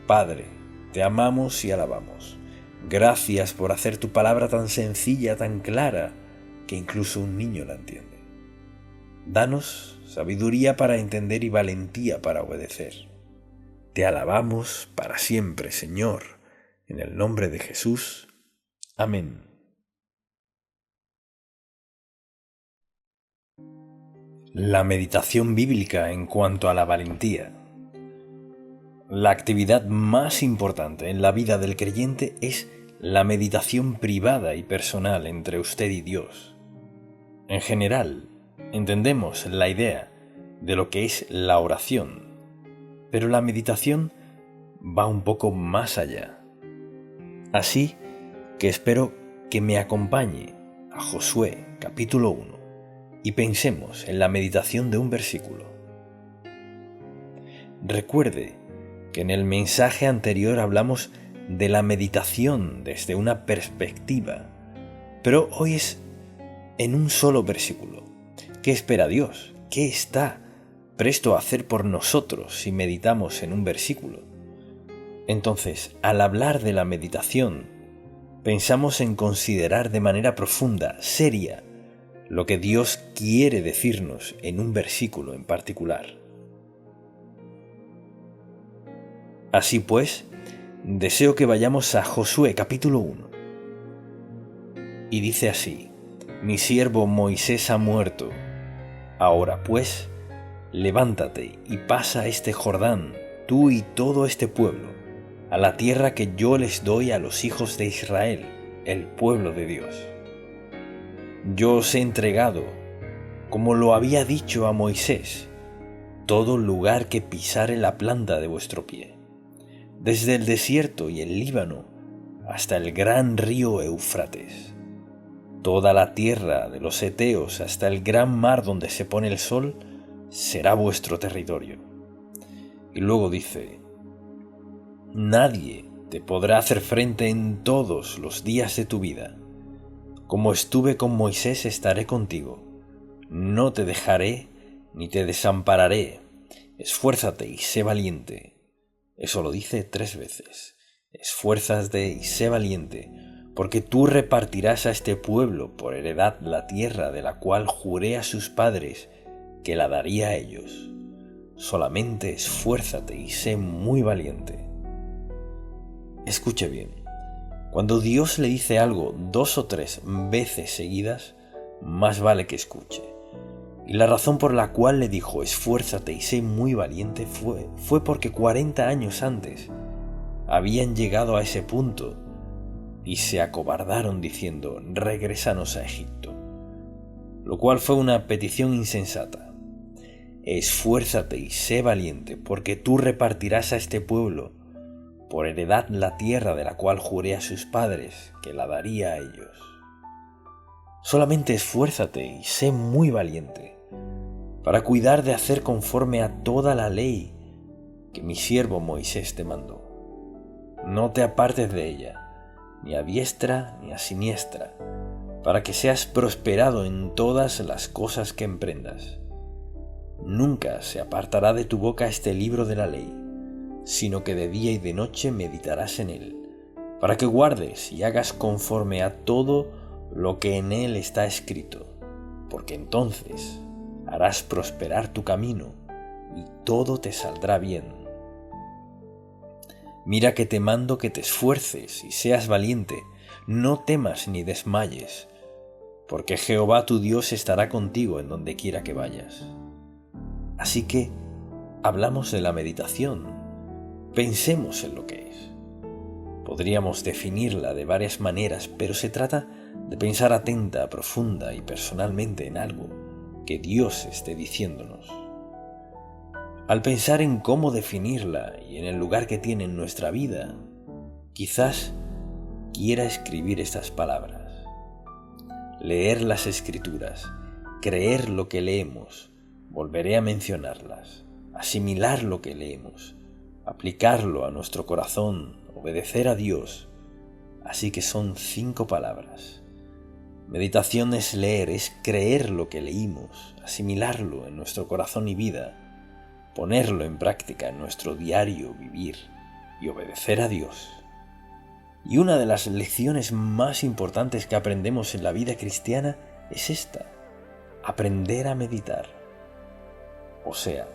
Padre, te amamos y alabamos. Gracias por hacer tu palabra tan sencilla, tan clara, que incluso un niño la entiende. Danos sabiduría para entender y valentía para obedecer. Te alabamos para siempre, Señor, en el nombre de Jesús. Amén. La meditación bíblica en cuanto a la valentía. La actividad más importante en la vida del creyente es la meditación privada y personal entre usted y Dios. En general, entendemos la idea de lo que es la oración, pero la meditación va un poco más allá. Así que espero que me acompañe a Josué capítulo 1 y pensemos en la meditación de un versículo. Recuerde que en el mensaje anterior hablamos de la meditación desde una perspectiva, pero hoy es en un solo versículo. ¿Qué espera Dios? ¿Qué está presto a hacer por nosotros si meditamos en un versículo? Entonces, al hablar de la meditación, pensamos en considerar de manera profunda, seria, lo que Dios quiere decirnos en un versículo en particular. Así pues, deseo que vayamos a Josué capítulo 1. Y dice así: Mi siervo Moisés ha muerto. Ahora pues, levántate y pasa este Jordán, tú y todo este pueblo, a la tierra que yo les doy a los hijos de Israel, el pueblo de Dios. Yo os he entregado, como lo había dicho a Moisés, todo lugar que pisare la planta de vuestro pie, desde el desierto y el Líbano hasta el gran río Éufrates, toda la tierra de los heteos hasta el gran mar donde se pone el sol, será vuestro territorio. Y luego dice: Nadie te podrá hacer frente en todos los días de tu vida. Como estuve con Moisés, estaré contigo. No te dejaré ni te desampararé. Esfuérzate y sé valiente. Eso lo dice 3 veces. Esfuérzate y sé valiente, porque tú repartirás a este pueblo por heredad la tierra de la cual juré a sus padres que la daría a ellos. Solamente esfuérzate y sé muy valiente. Escuche bien. Cuando Dios le dice algo 2 o 3 veces seguidas, más vale que escuche. Y la razón por la cual le dijo esfuérzate y sé muy valiente fue porque 40 años antes habían llegado a ese punto y se acobardaron diciendo: regrésanos a Egipto, lo cual fue una petición insensata. Esfuérzate y sé valiente, porque tú repartirás a este pueblo por heredad la tierra de la cual juré a sus padres que la daría a ellos. Solamente esfuérzate y sé muy valiente, para cuidar de hacer conforme a toda la ley que mi siervo Moisés te mandó. No te apartes de ella, ni a diestra ni a siniestra, para que seas prosperado en todas las cosas que emprendas. Nunca se apartará de tu boca este libro de la ley, sino que de día y de noche meditarás en él, para que guardes y hagas conforme a todo lo que en él está escrito, porque entonces harás prosperar tu camino y todo te saldrá bien. Mira que te mando que te esfuerces y seas valiente, no temas ni desmayes, porque Jehová tu Dios estará contigo en donde quiera que vayas. Así que hablamos de la meditación. Pensemos en lo que es. Podríamos definirla de varias maneras, pero se trata de pensar atenta, profunda y personalmente en algo que Dios esté diciéndonos. Al pensar en cómo definirla y en el lugar que tiene en nuestra vida, quizás quiera escribir estas palabras: leer las Escrituras, creer lo que leemos, volveré a mencionarlas, asimilar lo que leemos, aplicarlo a nuestro corazón, obedecer a Dios. Así que son 5 palabras. Meditación es leer, es creer lo que leímos, asimilarlo en nuestro corazón y vida, ponerlo en práctica en nuestro diario vivir y obedecer a Dios. Y una de las lecciones más importantes que aprendemos en la vida cristiana es esta: aprender a meditar. O sea,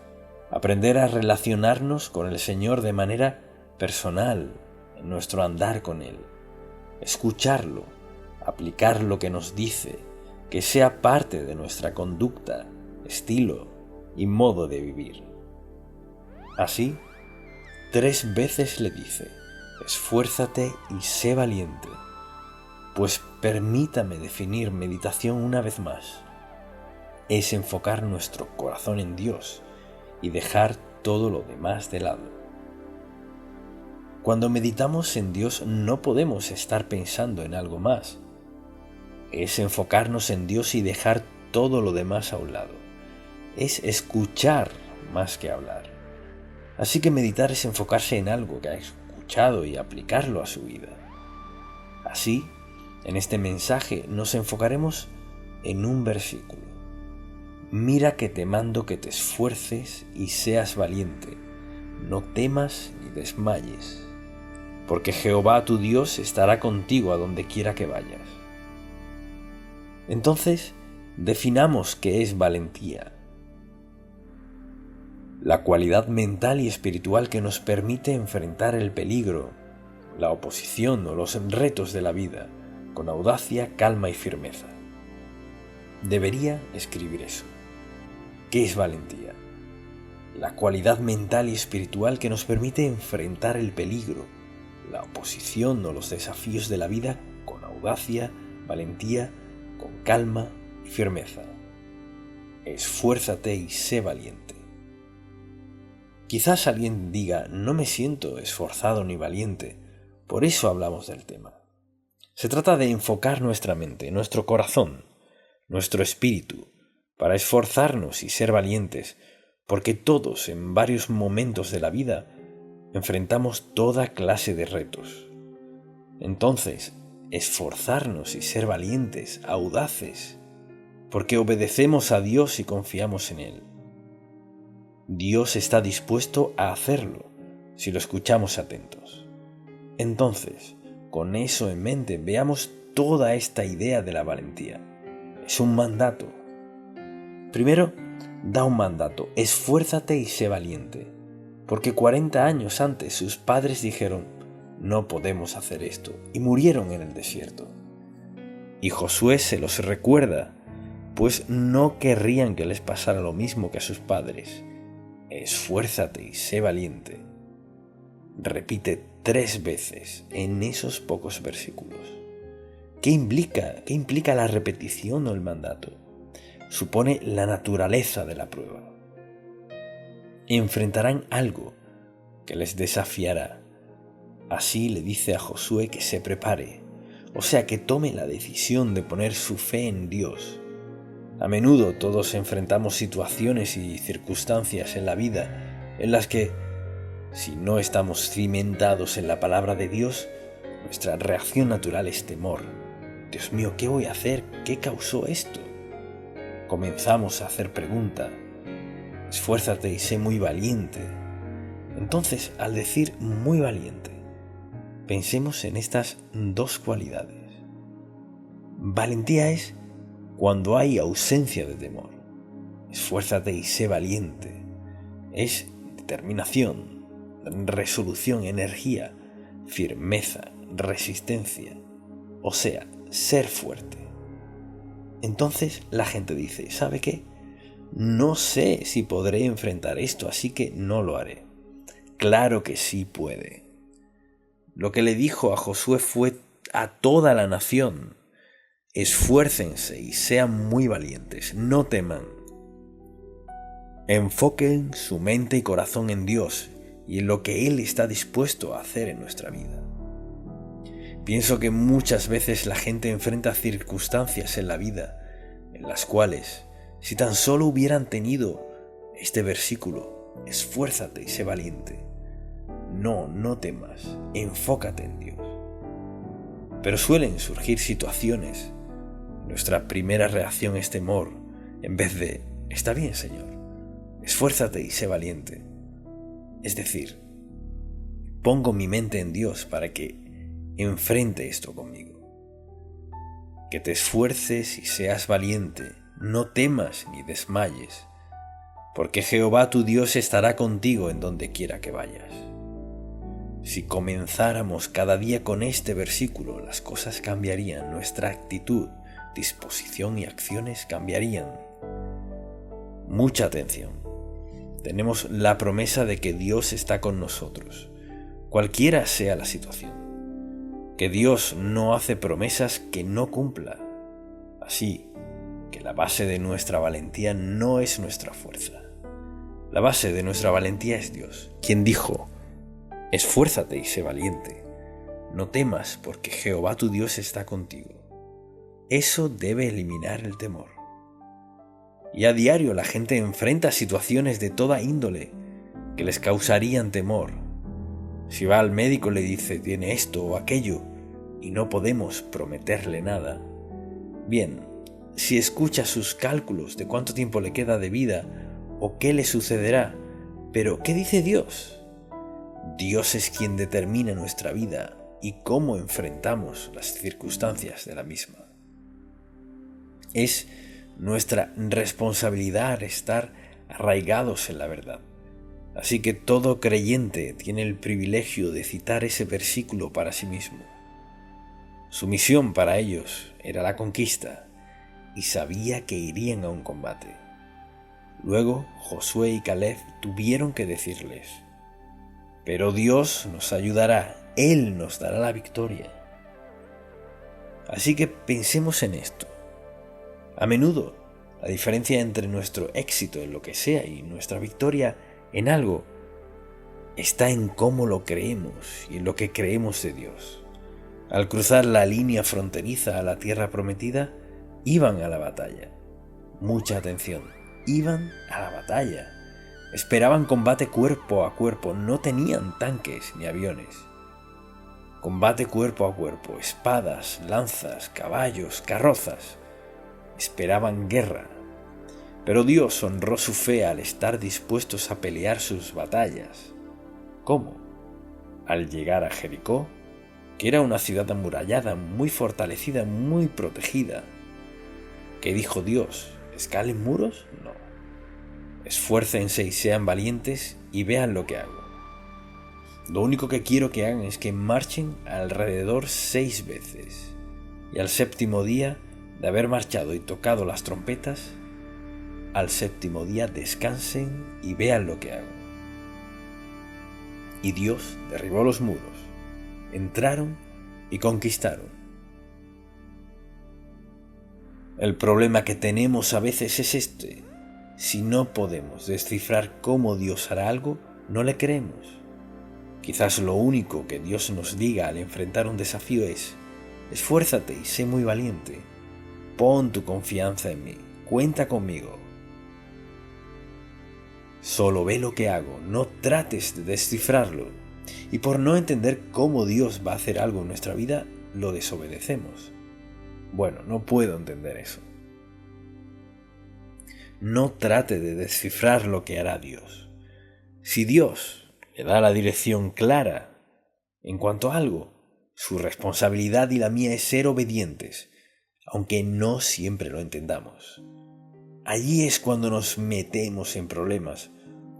aprender a relacionarnos con el Señor de manera personal en nuestro andar con Él, escucharlo, aplicar lo que nos dice, que sea parte de nuestra conducta, estilo y modo de vivir. Así, 3 veces le dice: esfuérzate y sé valiente. Pues permítame definir meditación una vez más. Es enfocar nuestro corazón en Dios y dejar todo lo demás de lado. Cuando meditamos en Dios no podemos estar pensando en algo más. Es enfocarnos en Dios y dejar todo lo demás a un lado. Es escuchar más que hablar. Así que meditar es enfocarse en algo que ha escuchado y aplicarlo a su vida. Así, en este mensaje nos enfocaremos en un versículo. Mira que te mando que te esfuerces y seas valiente. No temas ni desmayes. porque Jehová tu Dios estará contigo a donde quiera que vayas. Entonces, definamos qué es valentía. La cualidad mental y espiritual que nos permite enfrentar el peligro, la oposición o los retos de la vida con audacia, calma y firmeza. Debería escribir eso. ¿Qué es valentía? La cualidad mental y espiritual que nos permite enfrentar el peligro, la oposición o los desafíos de la vida con audacia, valentía, con calma y firmeza. Esfuérzate y sé valiente. Quizás alguien diga, no me siento esforzado ni valiente, por eso hablamos del tema. Se trata de enfocar nuestra mente, nuestro corazón, nuestro espíritu, para esforzarnos y ser valientes, porque todos en varios momentos de la vida enfrentamos toda clase de retos. Entonces, esforzarnos y ser valientes, audaces, porque obedecemos a Dios y confiamos en Él. Dios está dispuesto a hacerlo si lo escuchamos atentos. Entonces, con eso en mente, veamos toda esta idea de la valentía. Es un mandato. Primero, da un mandato: esfuérzate y sé valiente, porque 40 años antes sus padres dijeron, no podemos hacer esto, y murieron en el desierto. Y Josué se los recuerda, pues no querrían que les pasara lo mismo que a sus padres. Esfuérzate y sé valiente. Repite 3 veces en esos pocos versículos. ¿Qué implica la repetición o el mandato? Supone la naturaleza de la prueba. Enfrentarán algo que les desafiará. Así le dice a Josué que se prepare, o sea, que tome la decisión de poner su fe en Dios. A menudo todos enfrentamos situaciones y circunstancias en la vida en las que, si no estamos cimentados en la palabra de Dios, nuestra reacción natural es temor. Dios mío, ¿qué voy a hacer? ¿Qué causó esto? Comenzamos a hacer preguntas. Esfuérzate y sé muy valiente. Entonces, al decir muy valiente, pensemos en estas 2 cualidades. Valentía es cuando hay ausencia de temor. Esfuérzate y sé valiente. Es determinación, resolución, energía, firmeza, resistencia. O sea, ser fuerte. Entonces la gente dice, ¿sabe qué? No sé si podré enfrentar esto, así que no lo haré. Claro que sí puede. Lo que le dijo a Josué fue a toda la nación: esfuércense y sean muy valientes, no teman. Enfoquen su mente y corazón en Dios y en lo que Él está dispuesto a hacer en nuestra vida. Pienso que muchas veces la gente enfrenta circunstancias en la vida en las cuales, si tan solo hubieran tenido este versículo, esfuérzate y sé valiente. No temas, enfócate en Dios. Pero suelen surgir situaciones. Nuestra primera reacción es temor, en vez de, está bien, Señor, esfuérzate y sé valiente. Es decir, pongo mi mente en Dios para que enfrente esto conmigo. Que te esfuerces y seas valiente, no temas ni desmayes, porque Jehová tu Dios estará contigo en donde quiera que vayas. Si comenzáramos cada día con este versículo, las cosas cambiarían, nuestra actitud, disposición y acciones cambiarían. Mucha atención. Tenemos la promesa de que Dios está con nosotros, cualquiera sea la situación. Que Dios no hace promesas que no cumpla. Así que la base de nuestra valentía no es nuestra fuerza. La base de nuestra valentía es Dios, quien dijo, esfuérzate y sé valiente. No temas, porque Jehová tu Dios está contigo. Eso debe eliminar el temor. Y a diario la gente enfrenta situaciones de toda índole que les causarían temor. Si va al médico le dice, tiene esto o aquello, y no podemos prometerle nada. Bien, si escucha sus cálculos de cuánto tiempo le queda de vida o qué le sucederá, pero ¿qué dice Dios? Dios es quien determina nuestra vida y cómo enfrentamos las circunstancias de la misma. Es nuestra responsabilidad estar arraigados en la verdad. Así que todo creyente tiene el privilegio de citar ese versículo para sí mismo. Su misión para ellos era la conquista y sabía que irían a un combate. Luego Josué y Caleb tuvieron que decirles: pero Dios nos ayudará, Él nos dará la victoria. Así que pensemos en esto. A menudo, la diferencia entre nuestro éxito en lo que sea y nuestra victoria en algo está en cómo lo creemos y en lo que creemos de Dios. Al cruzar la línea fronteriza a la tierra prometida, iban a la batalla. Mucha atención, iban a la batalla. Esperaban combate cuerpo a cuerpo, no tenían tanques ni aviones. Combate cuerpo a cuerpo, espadas, lanzas, caballos, carrozas. Esperaban guerra. Pero Dios honró su fe al estar dispuestos a pelear sus batallas. ¿Cómo? Al llegar a Jericó, que era una ciudad amurallada, muy fortalecida, muy protegida. ¿Qué dijo Dios? ¿Escalen muros? No. Esfuércense y sean valientes y vean lo que hago. Lo único que quiero que hagan es que marchen alrededor 6 veces. Y al séptimo día de haber marchado y tocado las trompetas, al séptimo día descansen y vean lo que hago. Y Dios derribó los muros, entraron y conquistaron. El problema que tenemos a veces es este. Si no podemos descifrar cómo Dios hará algo, no le creemos. Quizás lo único que Dios nos diga al enfrentar un desafío es: esfuérzate y sé muy valiente. Pon tu confianza en mí, cuenta conmigo. Solo ve lo que hago, no trates de descifrarlo. Y por no entender cómo Dios va a hacer algo en nuestra vida, lo desobedecemos. Bueno, no puedo entender eso. No trate de descifrar lo que hará Dios. Si Dios le da la dirección clara en cuanto a algo, su responsabilidad y la mía es ser obedientes, aunque no siempre lo entendamos. Allí es cuando nos metemos en problemas,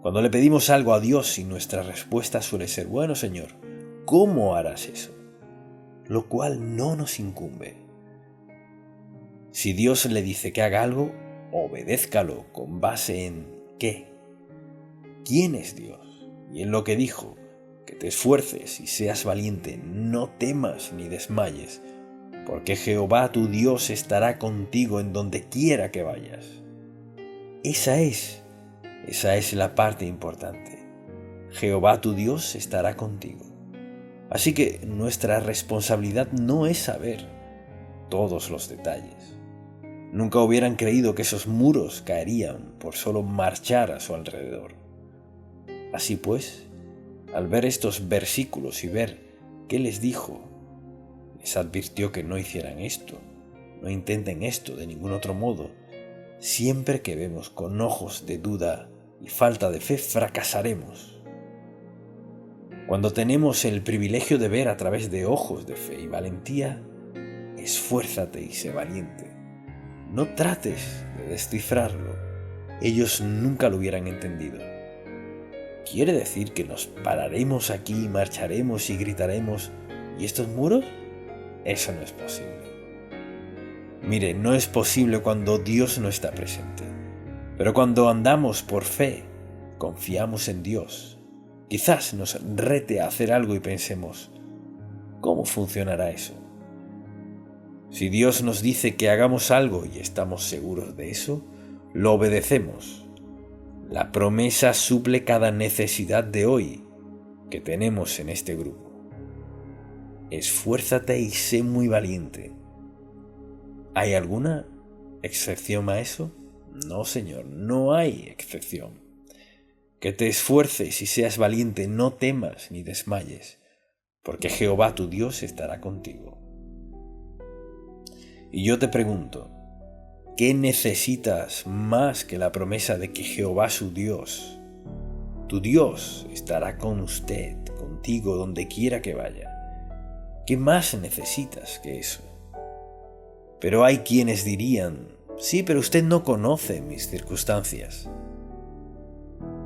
cuando le pedimos algo a Dios y nuestra respuesta suele ser: bueno, Señor, ¿cómo harás eso? Lo cual no nos incumbe. Si Dios le dice que haga algo, obedézcalo con base en ¿qué? ¿Quién es Dios? Y en lo que dijo: que te esfuerces y seas valiente, no temas ni desmayes, porque Jehová tu Dios estará contigo en donde quiera que vayas. Esa es la parte importante. Jehová tu Dios estará contigo. Así que nuestra responsabilidad no es saber todos los detalles. Nunca hubieran creído que esos muros caerían por solo marchar a su alrededor. Así pues, al ver estos versículos y ver qué les dijo, les advirtió que no hicieran esto, no intenten esto de ningún otro modo. Siempre que vemos con ojos de duda y falta de fe, fracasaremos. Cuando tenemos el privilegio de ver a través de ojos de fe y valentía, esfuérzate y sé valiente. No trates de descifrarlo. Ellos nunca lo hubieran entendido. ¿Quiere decir que nos pararemos aquí, marcharemos y gritaremos: ¿y estos muros? Eso no es posible. Mire, no es posible cuando Dios no está presente. Pero cuando andamos por fe, confiamos en Dios. Quizás nos rete a hacer algo y pensemos: ¿cómo funcionará eso? Si Dios nos dice que hagamos algo y estamos seguros de eso, lo obedecemos. La promesa suple cada necesidad de hoy que tenemos en este grupo. Esfuérzate y sé muy valiente. ¿Hay alguna excepción a eso? No, Señor, no hay excepción. Que te esfuerces y seas valiente, no temas ni desmayes, porque Jehová tu Dios estará contigo. Y yo te pregunto, ¿qué necesitas más que la promesa de que Jehová su Dios Tu Dios estará con usted, contigo, donde quiera que vaya. ¿Qué más necesitas que eso? Pero hay quienes dirían, sí, pero usted no conoce mis circunstancias.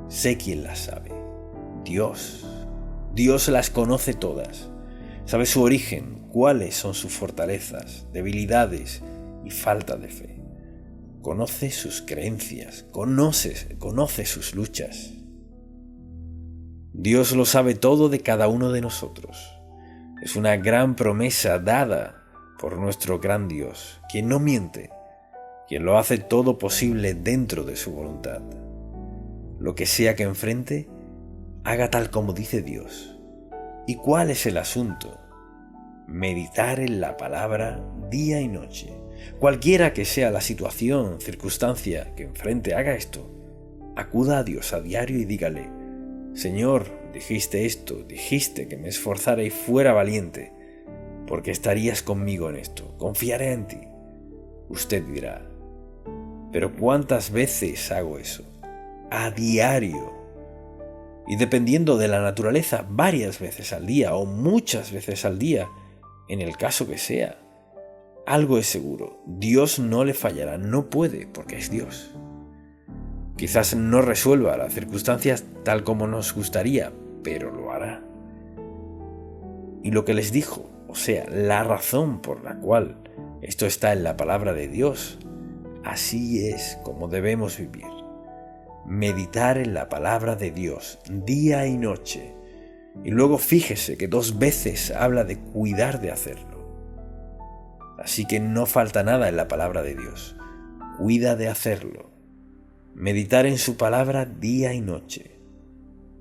Sé quién las sabe. Dios. Dios las conoce todas. Sabe su origen, cuáles son sus fortalezas, debilidades y falta de fe. Conoce sus creencias, conoce sus luchas. Dios lo sabe todo de cada uno de nosotros. Es una gran promesa dada por nuestro gran Dios, quien no miente, quien lo hace todo posible dentro de su voluntad. Lo que sea que enfrente, haga tal como dice Dios. ¿Y cuál es el asunto? Meditar en la palabra día y noche. Cualquiera que sea la situación, circunstancia que enfrente, haga esto. Acuda a Dios a diario y dígale: Señor, dijiste esto, dijiste que me esforzara y fuera valiente, porque estarías conmigo en esto, confiaré en ti. Usted dirá: ¿pero cuántas veces hago eso? A diario. Y dependiendo de la naturaleza, varias veces al día o muchas veces al día, en el caso que sea. Algo es seguro, Dios no le fallará, no puede, porque es Dios. Quizás no resuelva las circunstancias tal como nos gustaría, pero lo hará. Y lo que les dijo, o sea, la razón por la cual esto está en la palabra de Dios, así es como debemos vivir. Meditar en la palabra de Dios día y noche. Y luego fíjese que 2 veces habla de cuidar de hacerlo. Así que no falta nada en la palabra de Dios. Cuida de hacerlo. Meditar en su palabra día y noche.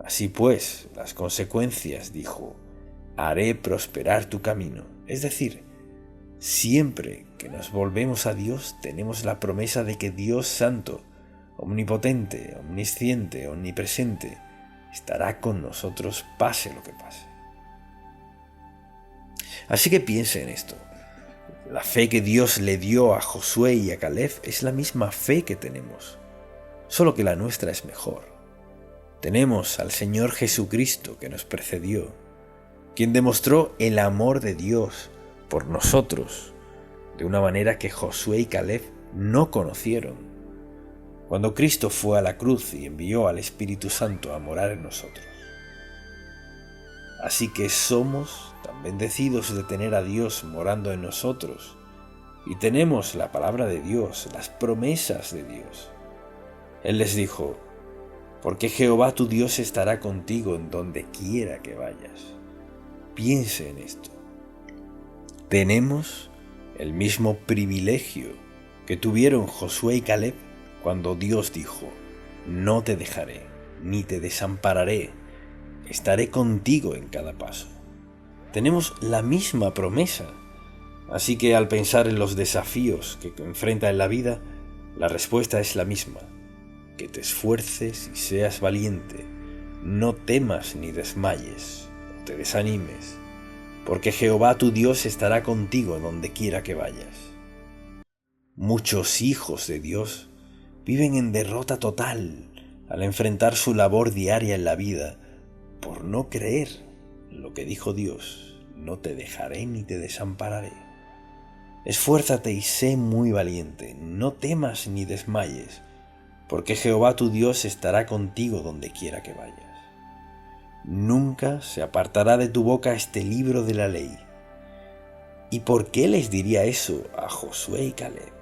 Así pues, las consecuencias, dijo, haré prosperar tu camino. Es decir, siempre que nos volvemos a Dios, tenemos la promesa de que Dios Santo, omnipotente, omnisciente, omnipresente, estará con nosotros pase lo que pase. Así que piense en esto. La fe que Dios le dio a Josué y a Caleb es la misma fe que tenemos, solo que la nuestra es mejor. Tenemos al Señor Jesucristo que nos precedió, quien demostró el amor de Dios por nosotros de una manera que Josué y Caleb no conocieron, cuando Cristo fue a la cruz y envió al Espíritu Santo a morar en nosotros. Así que somos tan bendecidos de tener a Dios morando en nosotros y tenemos la palabra de Dios, las promesas de Dios. Él les dijo: porque Jehová tu Dios estará contigo en donde quiera que vayas. Piense en esto. Tenemos el mismo privilegio que tuvieron Josué y Caleb cuando Dios dijo: no te dejaré, ni te desampararé, estaré contigo en cada paso. Tenemos la misma promesa, así que al pensar en los desafíos que enfrenta en la vida, la respuesta es la misma: que te esfuerces y seas valiente, no temas ni desmayes, no te desanimes, porque Jehová tu Dios estará contigo donde quiera que vayas. Muchos hijos de Dios viven en derrota total al enfrentar su labor diaria en la vida por no creer lo que dijo Dios: no te dejaré ni te desampararé. Esfuérzate y sé muy valiente, no temas ni desmayes, porque Jehová tu Dios estará contigo donde quiera que vayas. Nunca se apartará de tu boca este libro de la ley. ¿Y por qué les diría eso a Josué y Caleb?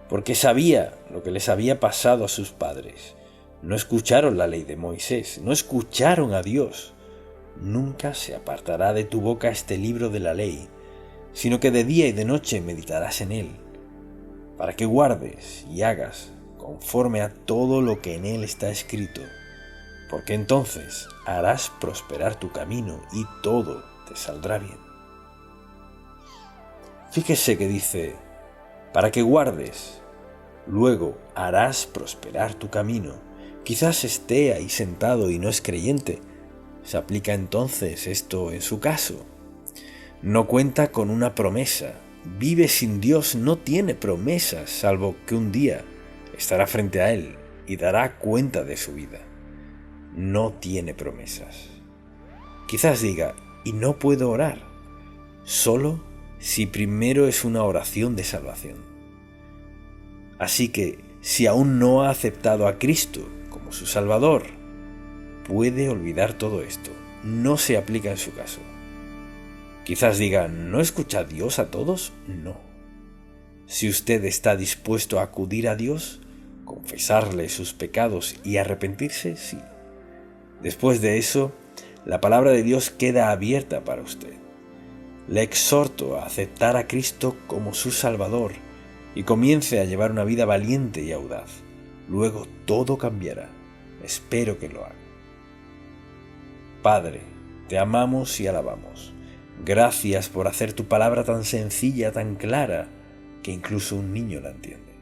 Porque sabía lo que les había pasado a sus padres. No escucharon la ley de Moisés, no escucharon a Dios. Nunca se apartará de tu boca este libro de la ley, sino que de día y de noche meditarás en él, para que guardes y hagas conforme a todo lo que en él está escrito, porque entonces harás prosperar tu camino y todo te saldrá bien. Fíjese que dice: para que guardes, luego harás prosperar tu camino. Quizás esté ahí sentado y no es creyente. ¿Se aplica entonces esto en su caso? No cuenta con una promesa. Vive sin Dios, no tiene promesas, salvo que un día estará frente a Él y dará cuenta de su vida. no tiene promesas. Quizás diga, y no puedo orar, solo si primero es una oración de salvación. Así que, si aún no ha aceptado a Cristo como su Salvador, puede olvidar todo esto. No se aplica en su caso. Quizás diga, ¿no escucha a Dios a todos? No. Si usted está dispuesto a acudir a Dios, confesarle sus pecados y arrepentirse, sí. Después de eso, la palabra de Dios queda abierta para usted. Le exhorto a aceptar a Cristo como su Salvador y comience a llevar una vida valiente y audaz. Luego todo cambiará. Espero que lo haga. Padre, te amamos y alabamos. Gracias por hacer tu palabra tan sencilla, tan clara, que incluso un niño la entiende.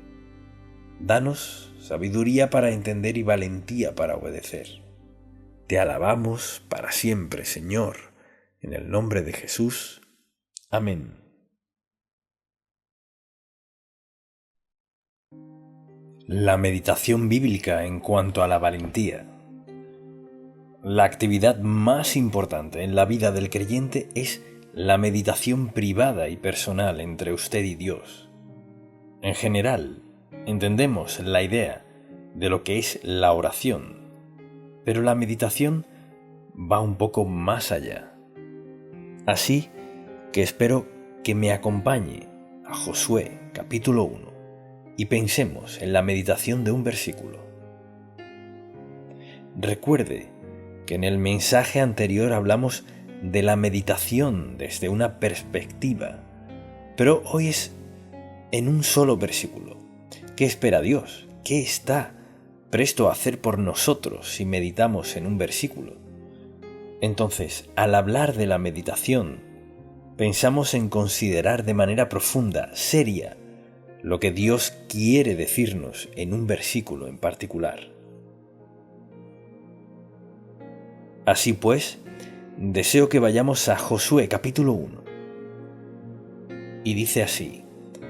Danos sabiduría para entender y valentía para obedecer. Te alabamos para siempre, Señor, en el nombre de Jesús. Amén. La meditación bíblica en cuanto a la valentía. La actividad más importante en la vida del creyente es la meditación privada y personal entre usted y Dios. En general, entendemos la idea de lo que es la oración, pero la meditación va un poco más allá. Así que espero que me acompañe a Josué capítulo 1 y pensemos en la meditación de un versículo. Recuerde que en el mensaje anterior hablamos de la meditación desde una perspectiva, pero hoy es en un solo versículo. ¿Qué espera Dios? ¿Qué está presto a hacer por nosotros si meditamos en un versículo? Entonces, al hablar de la meditación, pensamos en considerar de manera profunda, seria, lo que Dios quiere decirnos en un versículo en particular. Así pues, deseo que vayamos a Josué capítulo 1. Y dice así: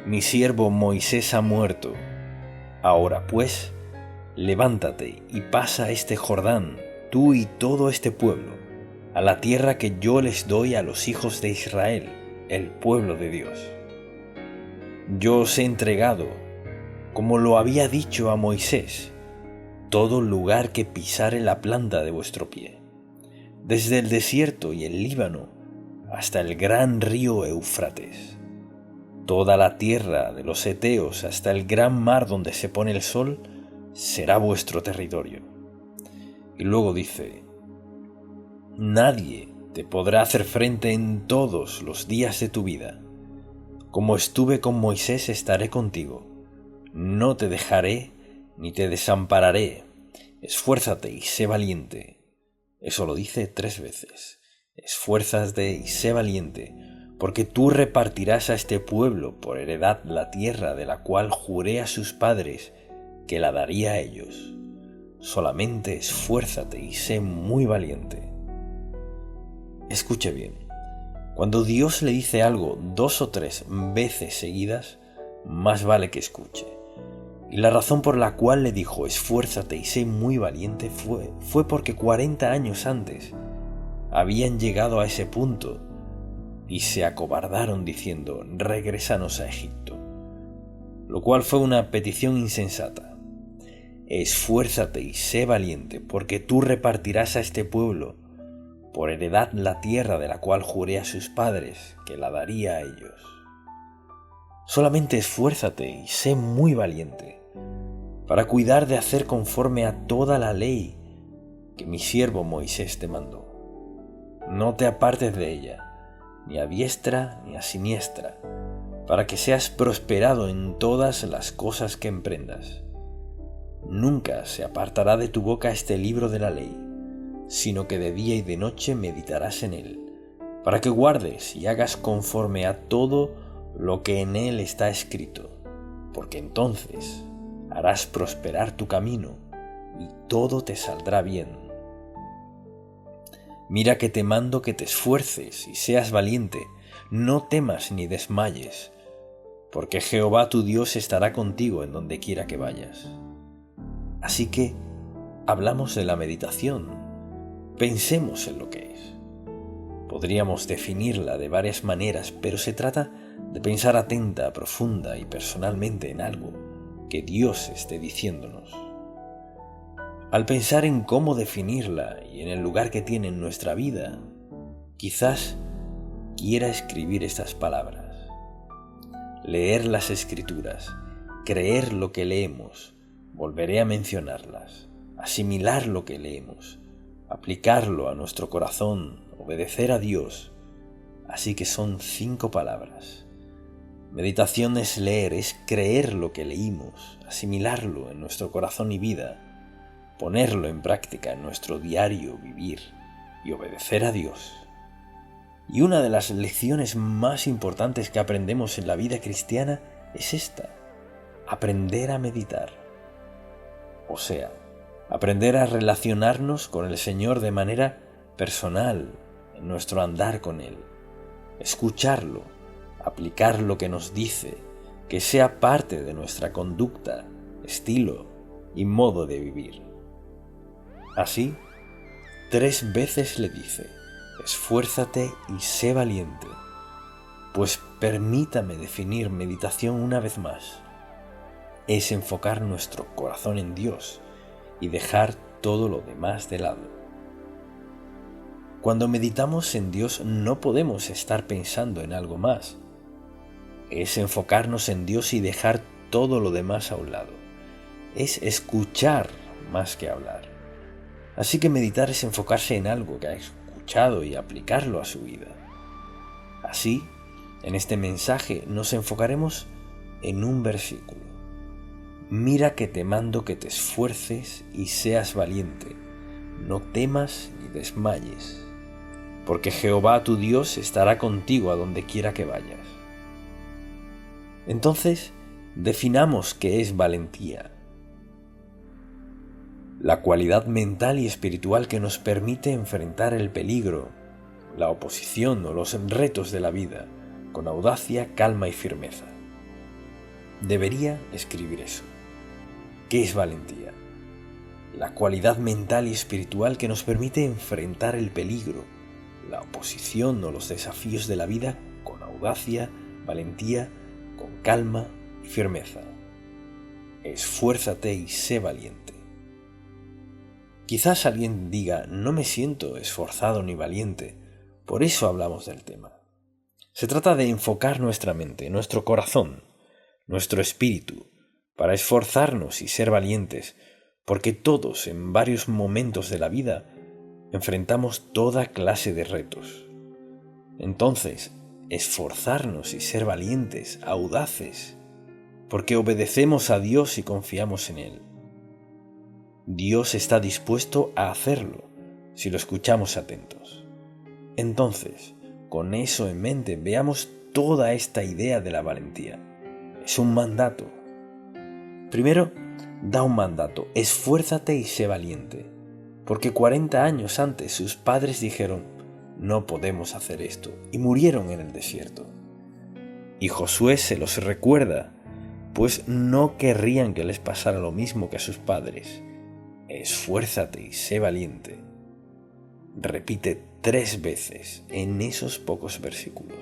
Mi siervo Moisés ha muerto. Ahora pues, levántate y pasa este Jordán, tú y todo este pueblo, a la tierra que yo les doy a los hijos de Israel, el pueblo de Dios. Yo os he entregado, como lo había dicho a Moisés, todo lugar que pisare la planta de vuestro pie, desde el desierto y el Líbano hasta el gran río Éufrates, toda la tierra de los heteos hasta el gran mar donde se pone el sol, será vuestro territorio. Y luego dice: Nadie te podrá hacer frente en todos los días de tu vida. Como estuve con Moisés, estaré contigo. No te dejaré ni te desampararé. Esfuérzate y sé valiente. Eso lo dice 3 veces. Esfuérzate y sé valiente, porque tú repartirás a este pueblo por heredad la tierra de la cual juré a sus padres que la daría a ellos. Solamente esfuérzate y sé muy valiente. Escuche bien. Cuando Dios le dice algo 2 o 3 veces seguidas, más vale que escuche. Y la razón por la cual le dijo esfuérzate y sé muy valiente fue porque 40 años antes habían llegado a ese punto y se acobardaron diciendo regrésanos a Egipto, lo cual fue una petición insensata. Esfuérzate y sé valiente, porque tú repartirás a este pueblo por heredad la tierra de la cual juré a sus padres que la daría a ellos. Solamente esfuérzate y sé muy valiente, para cuidar de hacer conforme a toda la ley que mi siervo Moisés te mandó. No te apartes de ella, ni a diestra ni a siniestra, para que seas prosperado en todas las cosas que emprendas. Nunca se apartará de tu boca este libro de la ley, sino que de día y de noche meditarás en él, para que guardes y hagas conforme a todo lo que en él está escrito, porque entonces harás prosperar tu camino y todo te saldrá bien. Mira que te mando que te esfuerces y seas valiente, no temas ni desmayes, porque Jehová tu Dios estará contigo en donde quiera que vayas. Así que hablamos de la meditación, pensemos en lo que es. Podríamos definirla de varias maneras, pero se trata de pensar atenta, profunda y personalmente en algo que Dios esté diciéndonos. Al pensar en cómo definirla y en el lugar que tiene en nuestra vida, quizás quiera escribir estas palabras. Leer las Escrituras, creer lo que leemos, volveré a mencionarlas, asimilar lo que leemos, aplicarlo a nuestro corazón, obedecer a Dios. Así que son 5 palabras. Meditación es leer, es creer lo que leímos, asimilarlo en nuestro corazón y vida, ponerlo en práctica en nuestro diario vivir y obedecer a Dios. Y una de las lecciones más importantes que aprendemos en la vida cristiana es esta: aprender a meditar. O sea, aprender a relacionarnos con el Señor de manera personal en nuestro andar con Él, escucharlo, aplicar lo que nos dice, que sea parte de nuestra conducta, estilo y modo de vivir. Así, 3 veces le dice: esfuérzate y sé valiente. Pues permítame definir meditación una vez más. Es enfocar nuestro corazón en Dios y dejar todo lo demás de lado. Cuando meditamos en Dios no podemos estar pensando en algo más. Es enfocarnos en Dios y dejar todo lo demás a un lado. Es escuchar más que hablar. Así que meditar es enfocarse en algo que ha escuchado y aplicarlo a su vida. Así, en este mensaje nos enfocaremos en un versículo. Mira que te mando que te esfuerces y seas valiente. No temas ni desmayes, porque Jehová tu Dios estará contigo a donde quiera que vayas. Entonces, definamos qué es valentía. La cualidad mental y espiritual que nos permite enfrentar el peligro, la oposición o los retos de la vida con audacia, calma y firmeza. Debería escribir eso. ¿Qué es valentía? La cualidad mental y espiritual que nos permite enfrentar el peligro, la oposición o los desafíos de la vida con audacia, valentía, con calma y firmeza. Esfuérzate y sé valiente. Quizás alguien diga: no me siento esforzado ni valiente, por eso hablamos del tema. Se trata de enfocar nuestra mente, nuestro corazón, nuestro espíritu, para esforzarnos y ser valientes, porque todos en varios momentos de la vida enfrentamos toda clase de retos. Entonces, esforzarnos y ser valientes, audaces, porque obedecemos a Dios y confiamos en Él. Dios está dispuesto a hacerlo si lo escuchamos atentos. Entonces, con eso en mente, veamos toda esta idea de la valentía. Es un mandato. Primero, da un mandato: esfuérzate y sé valiente, porque 40 años antes sus padres dijeron: no podemos hacer esto, y murieron en el desierto. Y Josué se los recuerda, pues no querrían que les pasara lo mismo que a sus padres. Esfuérzate y sé valiente. Repite 3 veces en esos pocos versículos.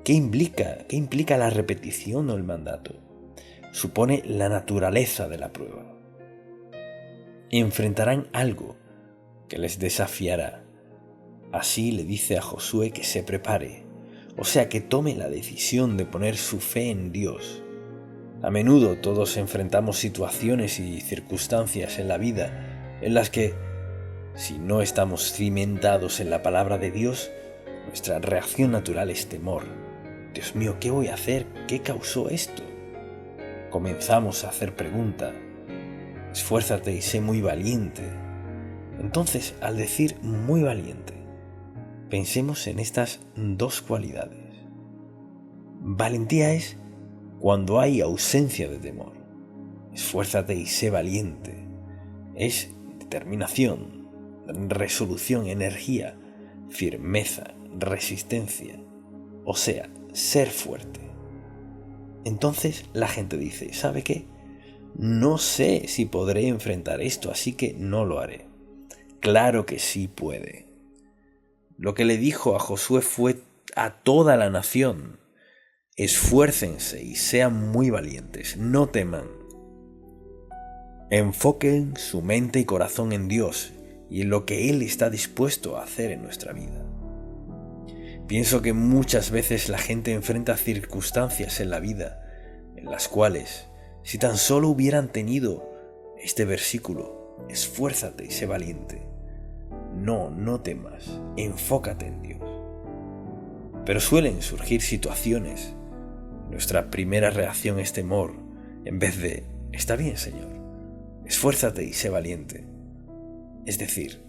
¿Qué implica la repetición o el mandato? Supone la naturaleza de la prueba. Enfrentarán algo que les desafiará. Así le dice a Josué que se prepare, o sea, que tome la decisión de poner su fe en Dios. A menudo todos enfrentamos situaciones y circunstancias en la vida en las que, si no estamos cimentados en la palabra de Dios, nuestra reacción natural es temor. Dios mío, ¿qué voy a hacer? ¿Qué causó esto? Comenzamos a hacer preguntas. Esfuérzate y sé muy valiente. Entonces, al decir muy valiente, pensemos en estas 2 cualidades. Valentía es cuando hay ausencia de temor. Esfuérzate y sé valiente. Es determinación, resolución, energía, firmeza, resistencia. O sea, ser fuerte. Entonces la gente dice: ¿sabe qué? No sé si podré enfrentar esto, así que no lo haré. Claro que sí puede. Lo que le dijo a Josué fue a toda la nación: esfuércense y sean muy valientes, no teman. Enfoquen su mente y corazón en Dios y en lo que Él está dispuesto a hacer en nuestra vida. Pienso que muchas veces la gente enfrenta circunstancias en la vida en las cuales, si tan solo hubieran tenido este versículo, esfuérzate y sé valiente. No temas, enfócate en Dios. Pero suelen surgir situaciones. Nuestra primera reacción es temor, en vez de, está bien, Señor, esfuérzate y sé valiente. Es decir,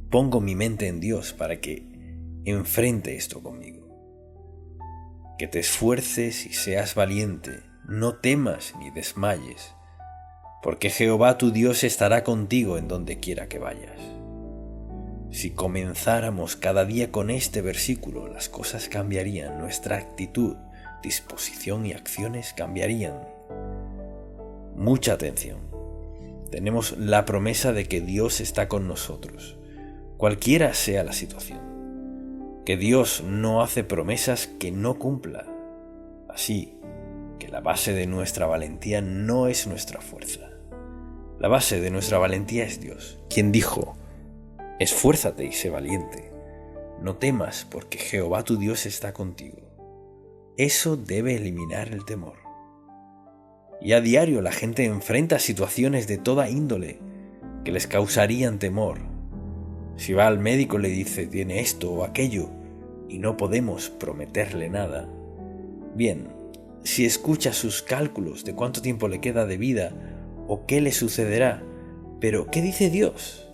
pongo mi mente en Dios para que enfrente esto conmigo. Que te esfuerces y seas valiente, no temas ni desmayes, porque Jehová tu Dios estará contigo en donde quiera que vayas. Si comenzáramos cada día con este versículo, las cosas cambiarían, nuestra actitud, disposición y acciones cambiarían. Mucha atención. Tenemos la promesa de que Dios está con nosotros, cualquiera sea la situación. Que Dios no hace promesas que no cumpla. Así que la base de nuestra valentía no es nuestra fuerza. La base de nuestra valentía es Dios, quien dijo: esfuérzate y sé valiente. No temas, porque Jehová tu Dios está contigo. Eso debe eliminar el temor. Y a diario la gente enfrenta situaciones de toda índole que les causarían temor. Si va al médico le dice tiene esto o aquello y no podemos prometerle nada. Bien, si escucha sus cálculos de cuánto tiempo le queda de vida o qué le sucederá, pero ¿qué dice Dios?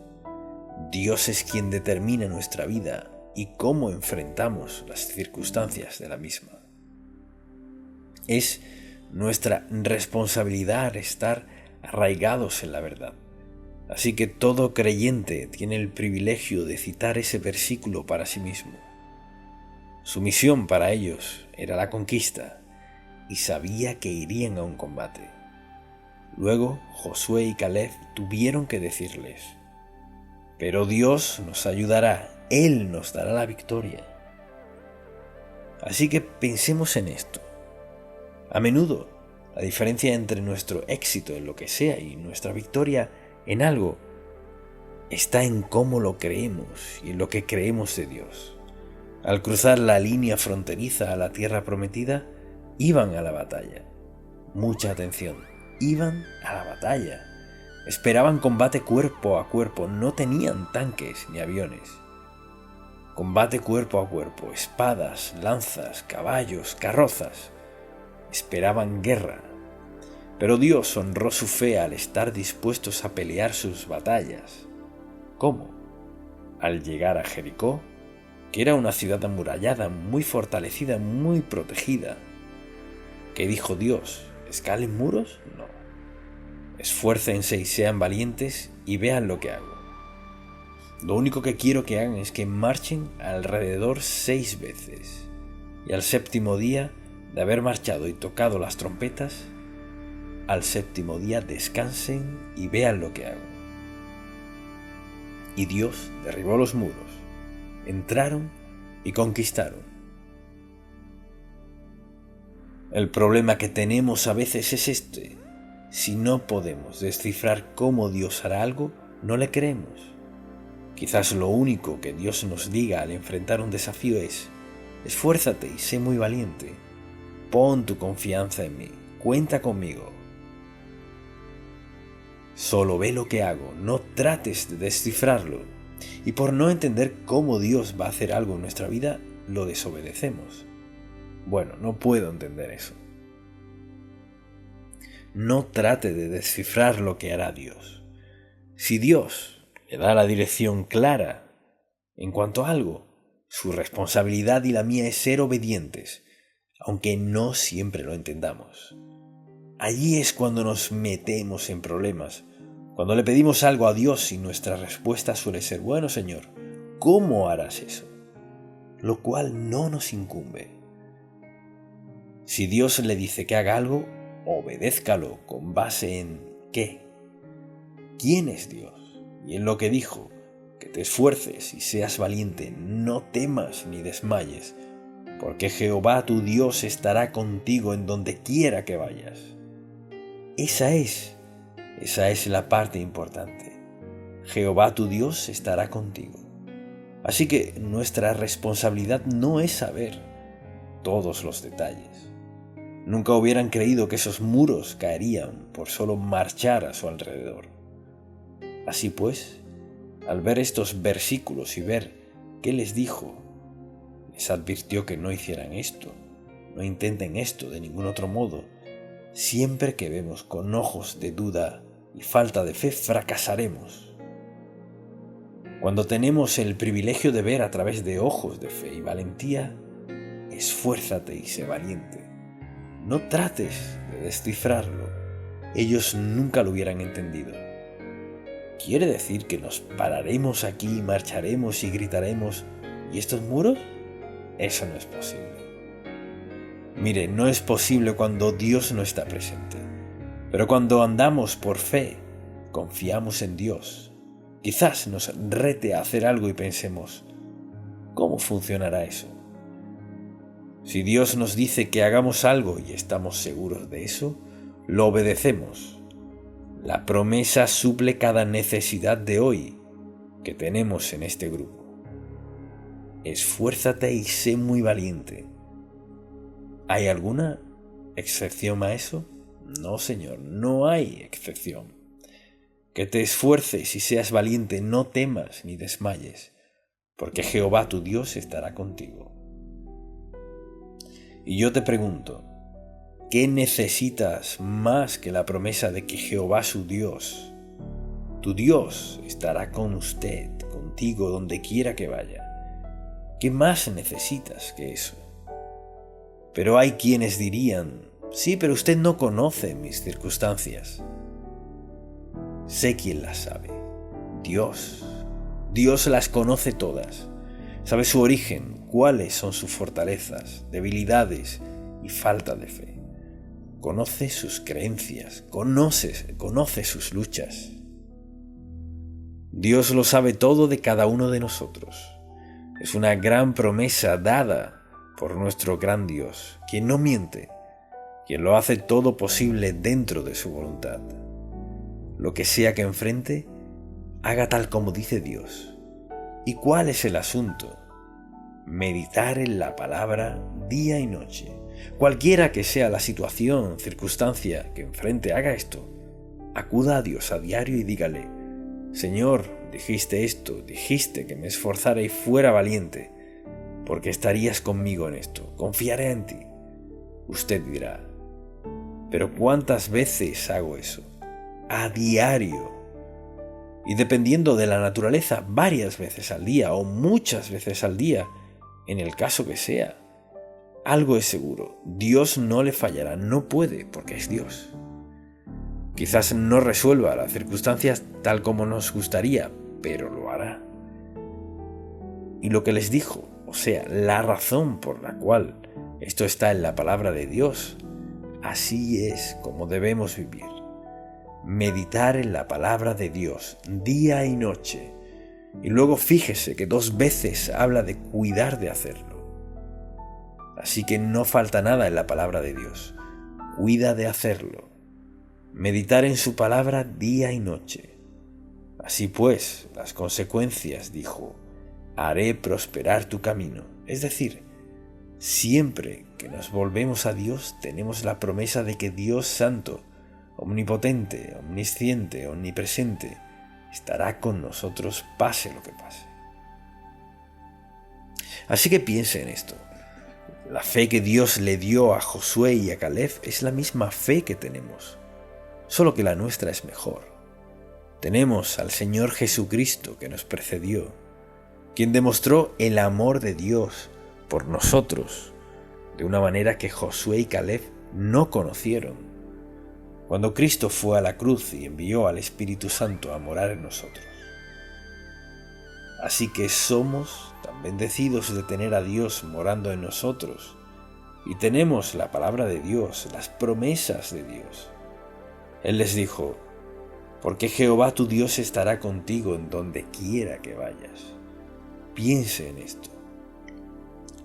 Dios es quien determina nuestra vida y cómo enfrentamos las circunstancias de la misma. Es nuestra responsabilidad estar arraigados en la verdad. Así que todo creyente tiene el privilegio de citar ese versículo para sí mismo. Su misión para ellos era la conquista y sabía que irían a un combate. Luego Josué y Caleb tuvieron que decirles: pero Dios nos ayudará, Él nos dará la victoria. Así que pensemos en esto. A menudo, la diferencia entre nuestro éxito en lo que sea y nuestra victoria en algo está en cómo lo creemos y en lo que creemos de Dios. Al cruzar la línea fronteriza a la tierra prometida, iban a la batalla. Mucha atención, iban a la batalla. Esperaban combate cuerpo a cuerpo, no tenían tanques ni aviones. Combate cuerpo a cuerpo, espadas, lanzas, caballos, carrozas. Esperaban guerra. Pero Dios honró su fe al estar dispuestos a pelear sus batallas. ¿Cómo? Al llegar a Jericó, que era una ciudad amurallada, muy fortalecida, muy protegida. ¿Qué dijo Dios? ¿Escalen muros? No. Esfuércense y sean valientes y vean lo que hago. Lo único que quiero que hagan es que marchen alrededor 6 veces. Y al séptimo día de haber marchado y tocado las trompetas, al séptimo día descansen y vean lo que hago. Y Dios derribó los muros, entraron y conquistaron. El problema que tenemos a veces es este: si no podemos descifrar cómo Dios hará algo, no le creemos. Quizás lo único que Dios nos diga al enfrentar un desafío es: esfuérzate y sé muy valiente. Pon tu confianza en mí, cuenta conmigo. Solo ve lo que hago, no trates de descifrarlo. Y por no entender cómo Dios va a hacer algo en nuestra vida, lo desobedecemos. Bueno, no puedo entender eso. No trate de descifrar lo que hará Dios. Si Dios le da la dirección clara en cuanto a algo, su responsabilidad y la mía es ser obedientes, aunque no siempre lo entendamos. Allí es cuando nos metemos en problemas, cuando le pedimos algo a Dios y nuestra respuesta suele ser: bueno, Señor, ¿cómo harás eso? Lo cual no nos incumbe. Si Dios le dice que haga algo, obedézcalo con base en ¿qué? ¿Quién es Dios? Y en lo que dijo, que te esfuerces y seas valiente, no temas ni desmayes, porque Jehová tu Dios estará contigo en donde quiera que vayas. Esa es la parte importante. Jehová tu Dios estará contigo. Así que nuestra responsabilidad no es saber todos los detalles. Nunca hubieran creído que esos muros caerían por solo marchar a su alrededor. Así pues, al ver estos versículos y ver qué les dijo, les advirtió que no hicieran esto, no intenten esto de ningún otro modo. Siempre que vemos con ojos de duda y falta de fe, fracasaremos. Cuando tenemos el privilegio de ver a través de ojos de fe y valentía, esfuérzate y sé valiente. No trates de descifrarlo, ellos nunca lo hubieran entendido. ¿Quiere decir que nos pararemos aquí, marcharemos y gritaremos ¿y estos muros? Eso no es posible. Mire, no es posible cuando Dios no está presente. Pero cuando andamos por fe, confiamos en Dios. Quizás nos rete a hacer algo y pensemos, ¿cómo funcionará eso? Si Dios nos dice que hagamos algo y estamos seguros de eso, lo obedecemos. La promesa suple cada necesidad de hoy que tenemos en este grupo. Esfuérzate y sé muy valiente. ¿Hay alguna excepción a eso? No, Señor, no hay excepción. Que te esfuerces y seas valiente, no temas ni desmayes, porque Jehová tu Dios estará contigo. Y yo te pregunto, ¿qué necesitas más que la promesa de que Jehová su Dios, tu Dios, estará con usted, contigo, donde quiera que vaya? ¿Qué más necesitas que eso? Pero hay quienes dirían, sí, pero usted no conoce mis circunstancias. Sé quién las sabe. Dios. Dios las conoce todas. Sabe su origen, cuáles son sus fortalezas, debilidades y falta de fe. Conoce sus creencias, conoce sus luchas. Dios lo sabe todo de cada uno de nosotros. Es una gran promesa dada por nuestro gran Dios, quien no miente, quien lo hace todo posible dentro de su voluntad. Lo que sea que enfrente, haga tal como dice Dios. ¿Y cuál es el asunto? Meditar en la palabra día y noche. Cualquiera que sea la situación, circunstancia que enfrente, haga esto. Acuda a Dios a diario y dígale, Señor, dijiste esto, dijiste que me esforzara y fuera valiente, porque estarías conmigo en esto, confiaré en ti. Usted dirá, ¿pero cuántas veces hago eso? A diario. Y dependiendo de la naturaleza, varias veces al día o muchas veces al día, en el caso que sea. Algo es seguro, Dios no le fallará, no puede, porque es Dios. Quizás no resuelva las circunstancias tal como nos gustaría, pero lo hará. Y lo que les dijo, o sea, la razón por la cual esto está en la palabra de Dios, así es como debemos vivir. Meditar en la palabra de Dios día y noche. Y luego fíjese que 2 veces habla de cuidar de hacerlo. Así que no falta nada en la palabra de Dios. Cuida de hacerlo. Meditar en su palabra día y noche. Así pues, las consecuencias, dijo, haré prosperar tu camino. Es decir, siempre que nos volvemos a Dios tenemos la promesa de que Dios Santo, omnipotente, omnisciente, omnipresente, estará con nosotros pase lo que pase. Así que piense en esto. La fe que Dios le dio a Josué y a Caleb es la misma fe que tenemos, solo que la nuestra es mejor. Tenemos al Señor Jesucristo que nos precedió, quien demostró el amor de Dios por nosotros de una manera que Josué y Caleb no conocieron. Cuando Cristo fue a la cruz y envió al Espíritu Santo a morar en nosotros. Así que somos tan bendecidos de tener a Dios morando en nosotros, y tenemos la palabra de Dios, las promesas de Dios. Él les dijo: porque Jehová tu Dios estará contigo en donde quiera que vayas. Piense en esto.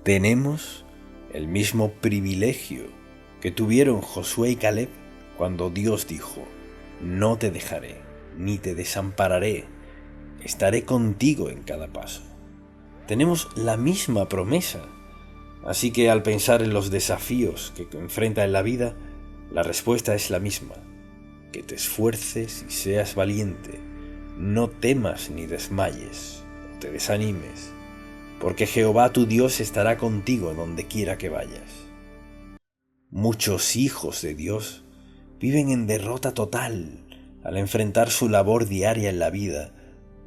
Tenemos el mismo privilegio que tuvieron Josué y Caleb cuando Dios dijo: no te dejaré, ni te desampararé, estaré contigo en cada paso. Tenemos la misma promesa. Así que al pensar en los desafíos que enfrenta en la vida, la respuesta es la misma: que te esfuerces y seas valiente, no temas ni desmayes, no te desanimes, porque Jehová tu Dios estará contigo donde quiera que vayas. Muchos hijos de Dios viven en derrota total al enfrentar su labor diaria en la vida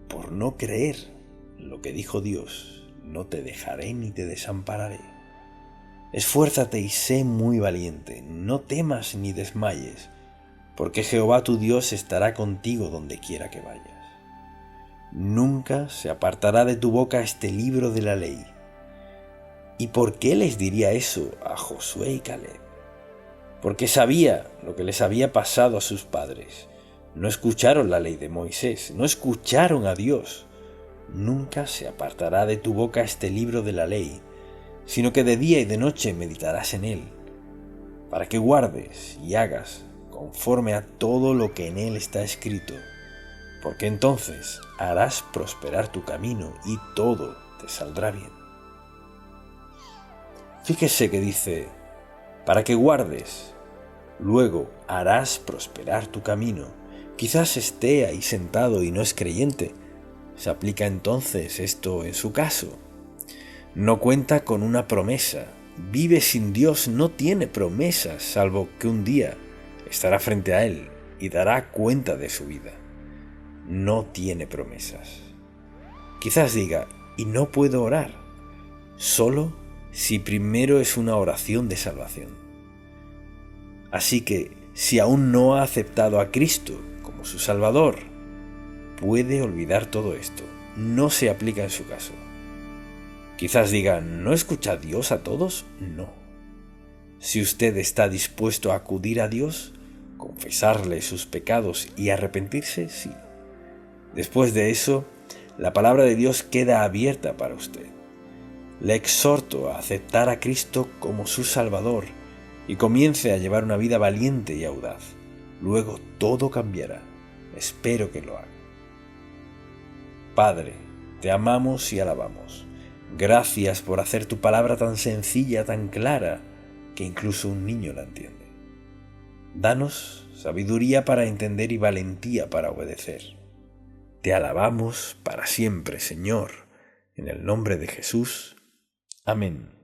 por no creer lo que dijo Dios: no te dejaré ni te desampararé. Esfuérzate y sé muy valiente, no temas ni desmayes, porque Jehová tu Dios estará contigo donde quiera que vayas. Nunca se apartará de tu boca este libro de la ley. ¿Y por qué les diría eso a Josué y Caleb? Porque sabía lo que les había pasado a sus padres. No escucharon la ley de Moisés, no escucharon a Dios. Nunca se apartará de tu boca este libro de la ley, sino que de día y de noche meditarás en él, para que guardes y hagas conforme a todo lo que en él está escrito, porque entonces harás prosperar tu camino y todo te saldrá bien. Fíjese que dice: para que guardes, luego harás prosperar tu camino. Quizás esté ahí sentado y no es creyente. ¿Se aplica entonces esto en su caso? No cuenta con una promesa. Vive sin Dios, no tiene promesas, salvo que un día estará frente a Él y dará cuenta de su vida. No tiene promesas. Quizás diga: y no puedo orar. Solo si primero es una oración de salvación. Así que, si aún no ha aceptado a Cristo como su Salvador, puede olvidar todo esto. No se aplica en su caso. Quizás diga: ¿no escucha Dios a todos? No. Si usted está dispuesto a acudir a Dios, confesarle sus pecados y arrepentirse, sí. Después de eso, la palabra de Dios queda abierta para usted. Le exhorto a aceptar a Cristo como su Salvador y comience a llevar una vida valiente y audaz. Luego todo cambiará. Espero que lo haga. Padre, te amamos y alabamos. Gracias por hacer tu palabra tan sencilla, tan clara, que incluso un niño la entiende. Danos sabiduría para entender y valentía para obedecer. Te alabamos para siempre, Señor, en el nombre de Jesús. Amén.